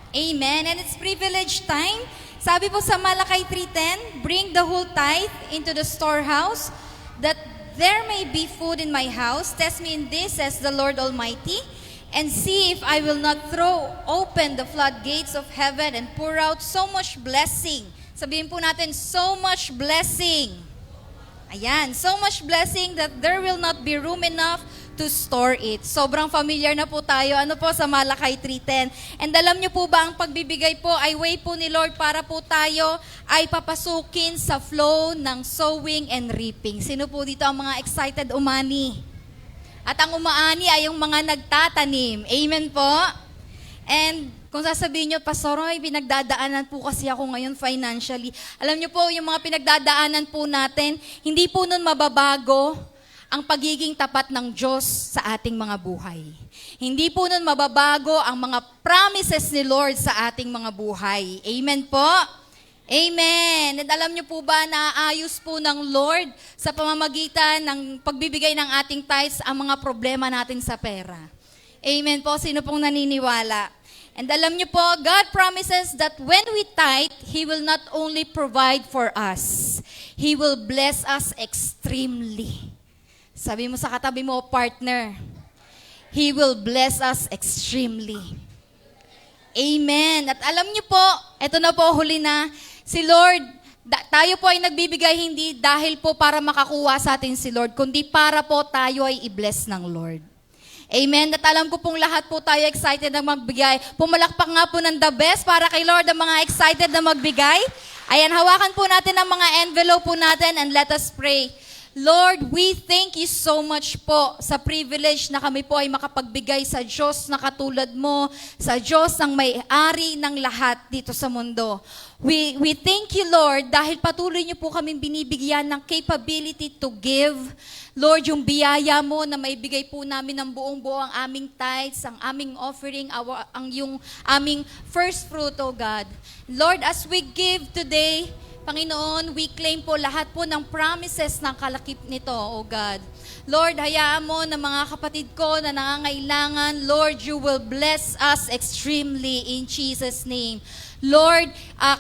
Amen. And it's privilege time. Sabi po sa Malakay 3:10, bring the whole tithe into the storehouse, that there may be food in my house. Test me in this, says the Lord Almighty, And see if I will not throw open the floodgates of heaven and pour out so much blessing. Sabihin po natin, so much blessing. Ayan, so much blessing that there will not be room enough to store it. Sobrang familiar na po tayo. Ano po sa Malakay 3:10. And alam niyo po ba, ang pagbibigay po ay way po ni Lord para po tayo ay papasukin sa flow ng sowing and reaping. Sino po dito ang mga excited umani? At ang umaani ay yung mga nagtatanim. Amen po? And kung sasabihin nyo, Pastor Roy, pinagdadaanan po kasi ako ngayon financially. Alam nyo po, yung mga pinagdadaanan po natin, hindi po nun mababago ang pagiging tapat ng Diyos sa ating mga buhay. Hindi po nun mababago ang mga promises ni Lord sa ating mga buhay. Amen po? Amen. And alam niyo po ba na ayos po ng Lord sa pamamagitan ng pagbibigay ng ating tithes ang mga problema natin sa pera. Amen po. Sino pong naniniwala? And alam niyo po, God promises that when we tithe, He will not only provide for us, He will bless us extremely. Sabi mo sa katabi mo, partner, He will bless us extremely. Amen. At alam niyo po, eto na po, huli na, si Lord, tayo po ay nagbibigay hindi dahil po para makakuha sa atin si Lord, kundi para po tayo ay i-bless ng Lord. Amen. At alam ko pong lahat po tayo excited na magbigay. Pumalakpak nga po ng the best para kay Lord ang mga excited na magbigay. Ayan, hawakan po natin ang mga envelope po natin and let us pray. Lord, we thank you so much po sa privilege na kami po ay makapagbigay sa Diyos na katulad mo, sa Diyos ang may-ari ng lahat dito sa mundo. We thank you, Lord, dahil patuloy niyo po kaming binibigyan ng capability to give. Lord, yung biyaya mo na maibigay po namin ng buong-buo ang aming tithes, ang aming offering, yung aming first fruit, oh God. Lord, as we give today, Panginoon, we claim po lahat po ng promises ng kalakip nito, O God. Lord, hayaan mo na mga kapatid ko na nangangailangan, Lord, you will bless us extremely in Jesus' name. Lord,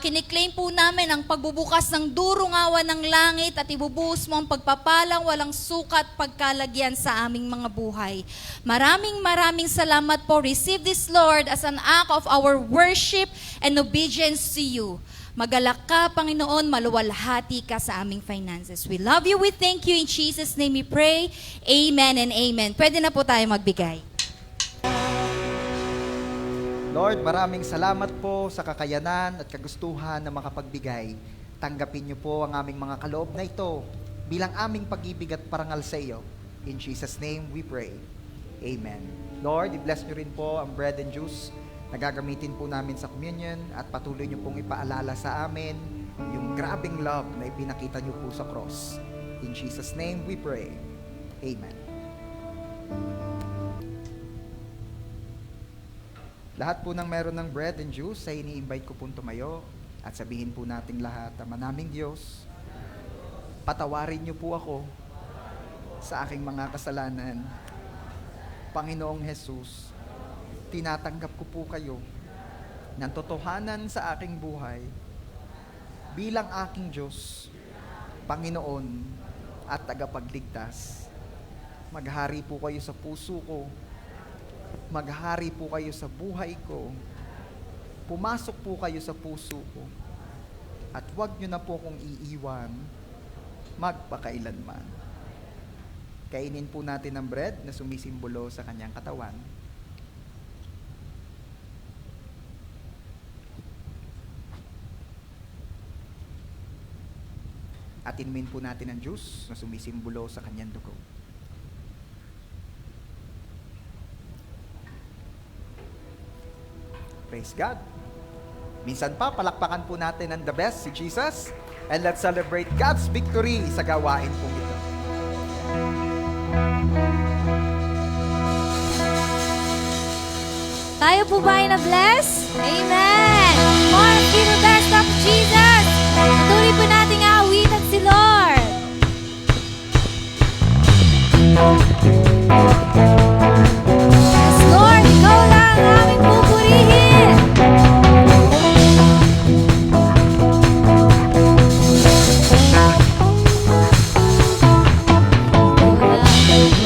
kiniklaim po namin ang pagbubukas ng durungawan ng langit at ibubuhos mo ang pagpapalang walang sukat pagkalagyan sa aming mga buhay. Maraming salamat po. Receive this, Lord, as an act of our worship and obedience to you. Magalak ka, Panginoon, maluwalhati ka sa aming finances. We love you, we thank you. In Jesus' name we pray. Amen and amen. Pwede na po tayo magbigay. Lord, maraming salamat po sa kakayanan at kagustuhan na makapagbigay. Tanggapin niyo po ang aming mga kaloob na ito bilang aming pag-ibig at parangal sa iyo. In Jesus' name we pray. Amen. Lord, i-bless niyo rin po ang bread and juice na gagamitin po namin sa communion at patuloy niyo pong ipaalala sa amin yung grabing love na ipinakita niyo po sa cross. In Jesus' name we pray. Amen. Lahat po ng meron ng bread and juice ay ini-invite ko pong tumayo at sabihin po nating lahat, Ama naming Diyos, patawarin niyo po ako sa aking mga kasalanan. Panginoong Jesus, tinatanggap ko po kayo ng totohanan sa aking buhay bilang aking Diyos, Panginoon at tagapagligtas. Maghari po kayo sa puso ko. Maghari po kayo sa buhay ko. Pumasok po kayo sa puso ko. At huwag niyo na po kong iiwan magpakailanman. Kainin po natin ang bread na sumisimbolo sa kanyang katawan. At inumin po natin ang juice na sumisimbolo sa kanyang dugo. Praise God. Minsan pa, palakpakan po natin ang the best, si Jesus. And let's celebrate God's victory sa gawain po ito. Tayo po ba ay na-bless? Amen! More give the best of Jesus! Patuloy po nating aawitan si Lord! Yes, Lord! Ikaw lang ang aming pupurihin!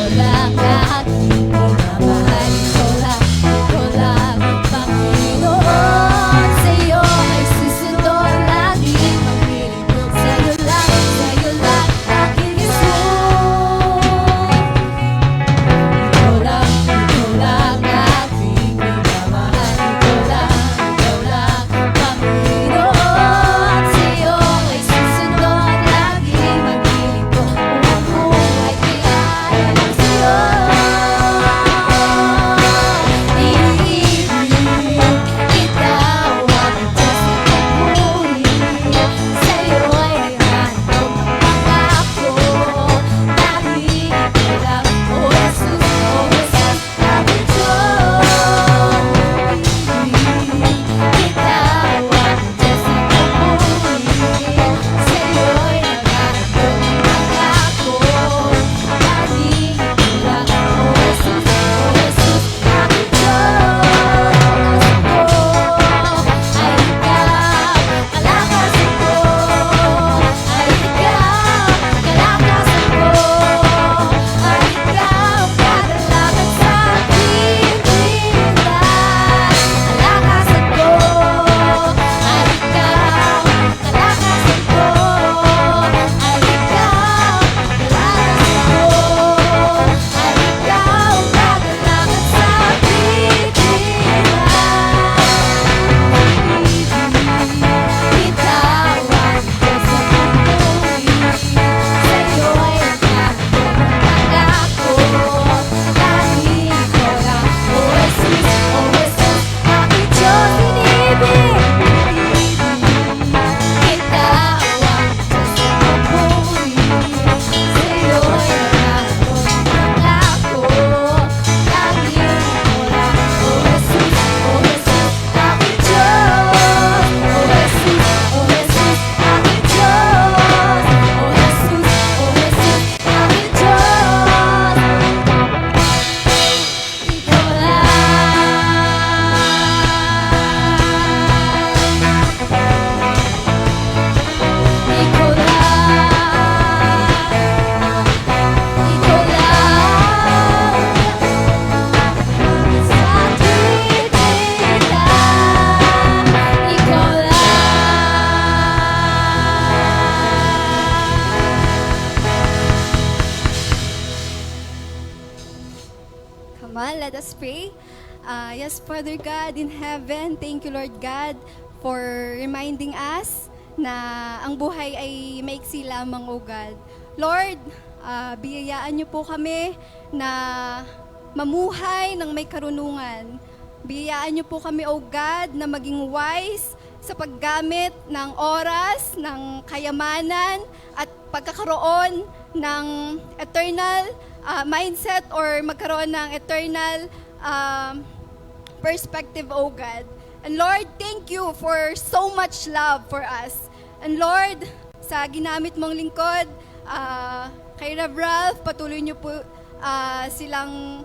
Wala ang aking minamahal, ikaw lang Let's pray. Yes, Father God in heaven, thank you, Lord God, for reminding us na ang buhay ay maiksi lamang, O God. Lord, biyayaan niyo po kami na mamuhay ng may karunungan. Biyayaan niyo po kami, O God, na maging wise sa paggamit ng oras, ng kayamanan, at pagkakaroon ng eternal mindset or magkaroon ng eternal perspective, O God. And Lord, thank you for so much love for us. And Lord, sa ginamit mong lingkod, kay Rev Ralph, patuloy niyo po silang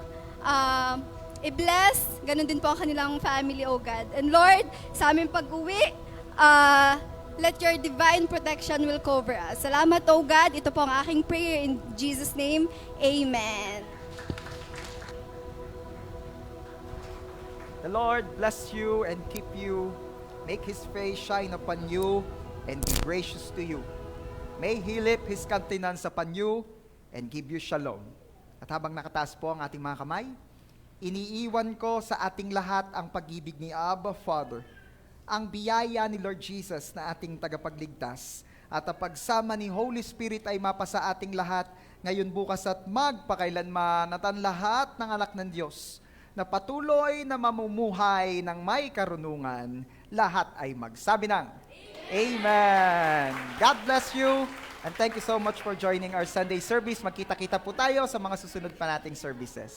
i-bless. Ganon din po ang kanilang family, O God. And Lord, sa aming pag-uwi, let your divine protection will cover us. Salamat, O God. Ito po ang aking prayer in Jesus' name. Amen. The Lord bless you and keep you, make His face shine upon you, and be gracious to you. May He lift His countenance upon you, and give you shalom. At habang nakataas po ang ating mga kamay, iniiwan ko sa ating lahat ang pag-ibig ni Abba Father, ang biyaya ni Lord Jesus na ating tagapagligtas, at ang pagsama ni Holy Spirit ay mapasa ating lahat, ngayon, bukas at magpakailanman, at ang lahat ng anak ng Diyos, na patuloy na mamumuhay ng may karunungan, lahat ay magsabi ng Amen. God bless you, and thank you so much for joining our Sunday service. Magkita-kita po tayo sa mga susunod pa nating services.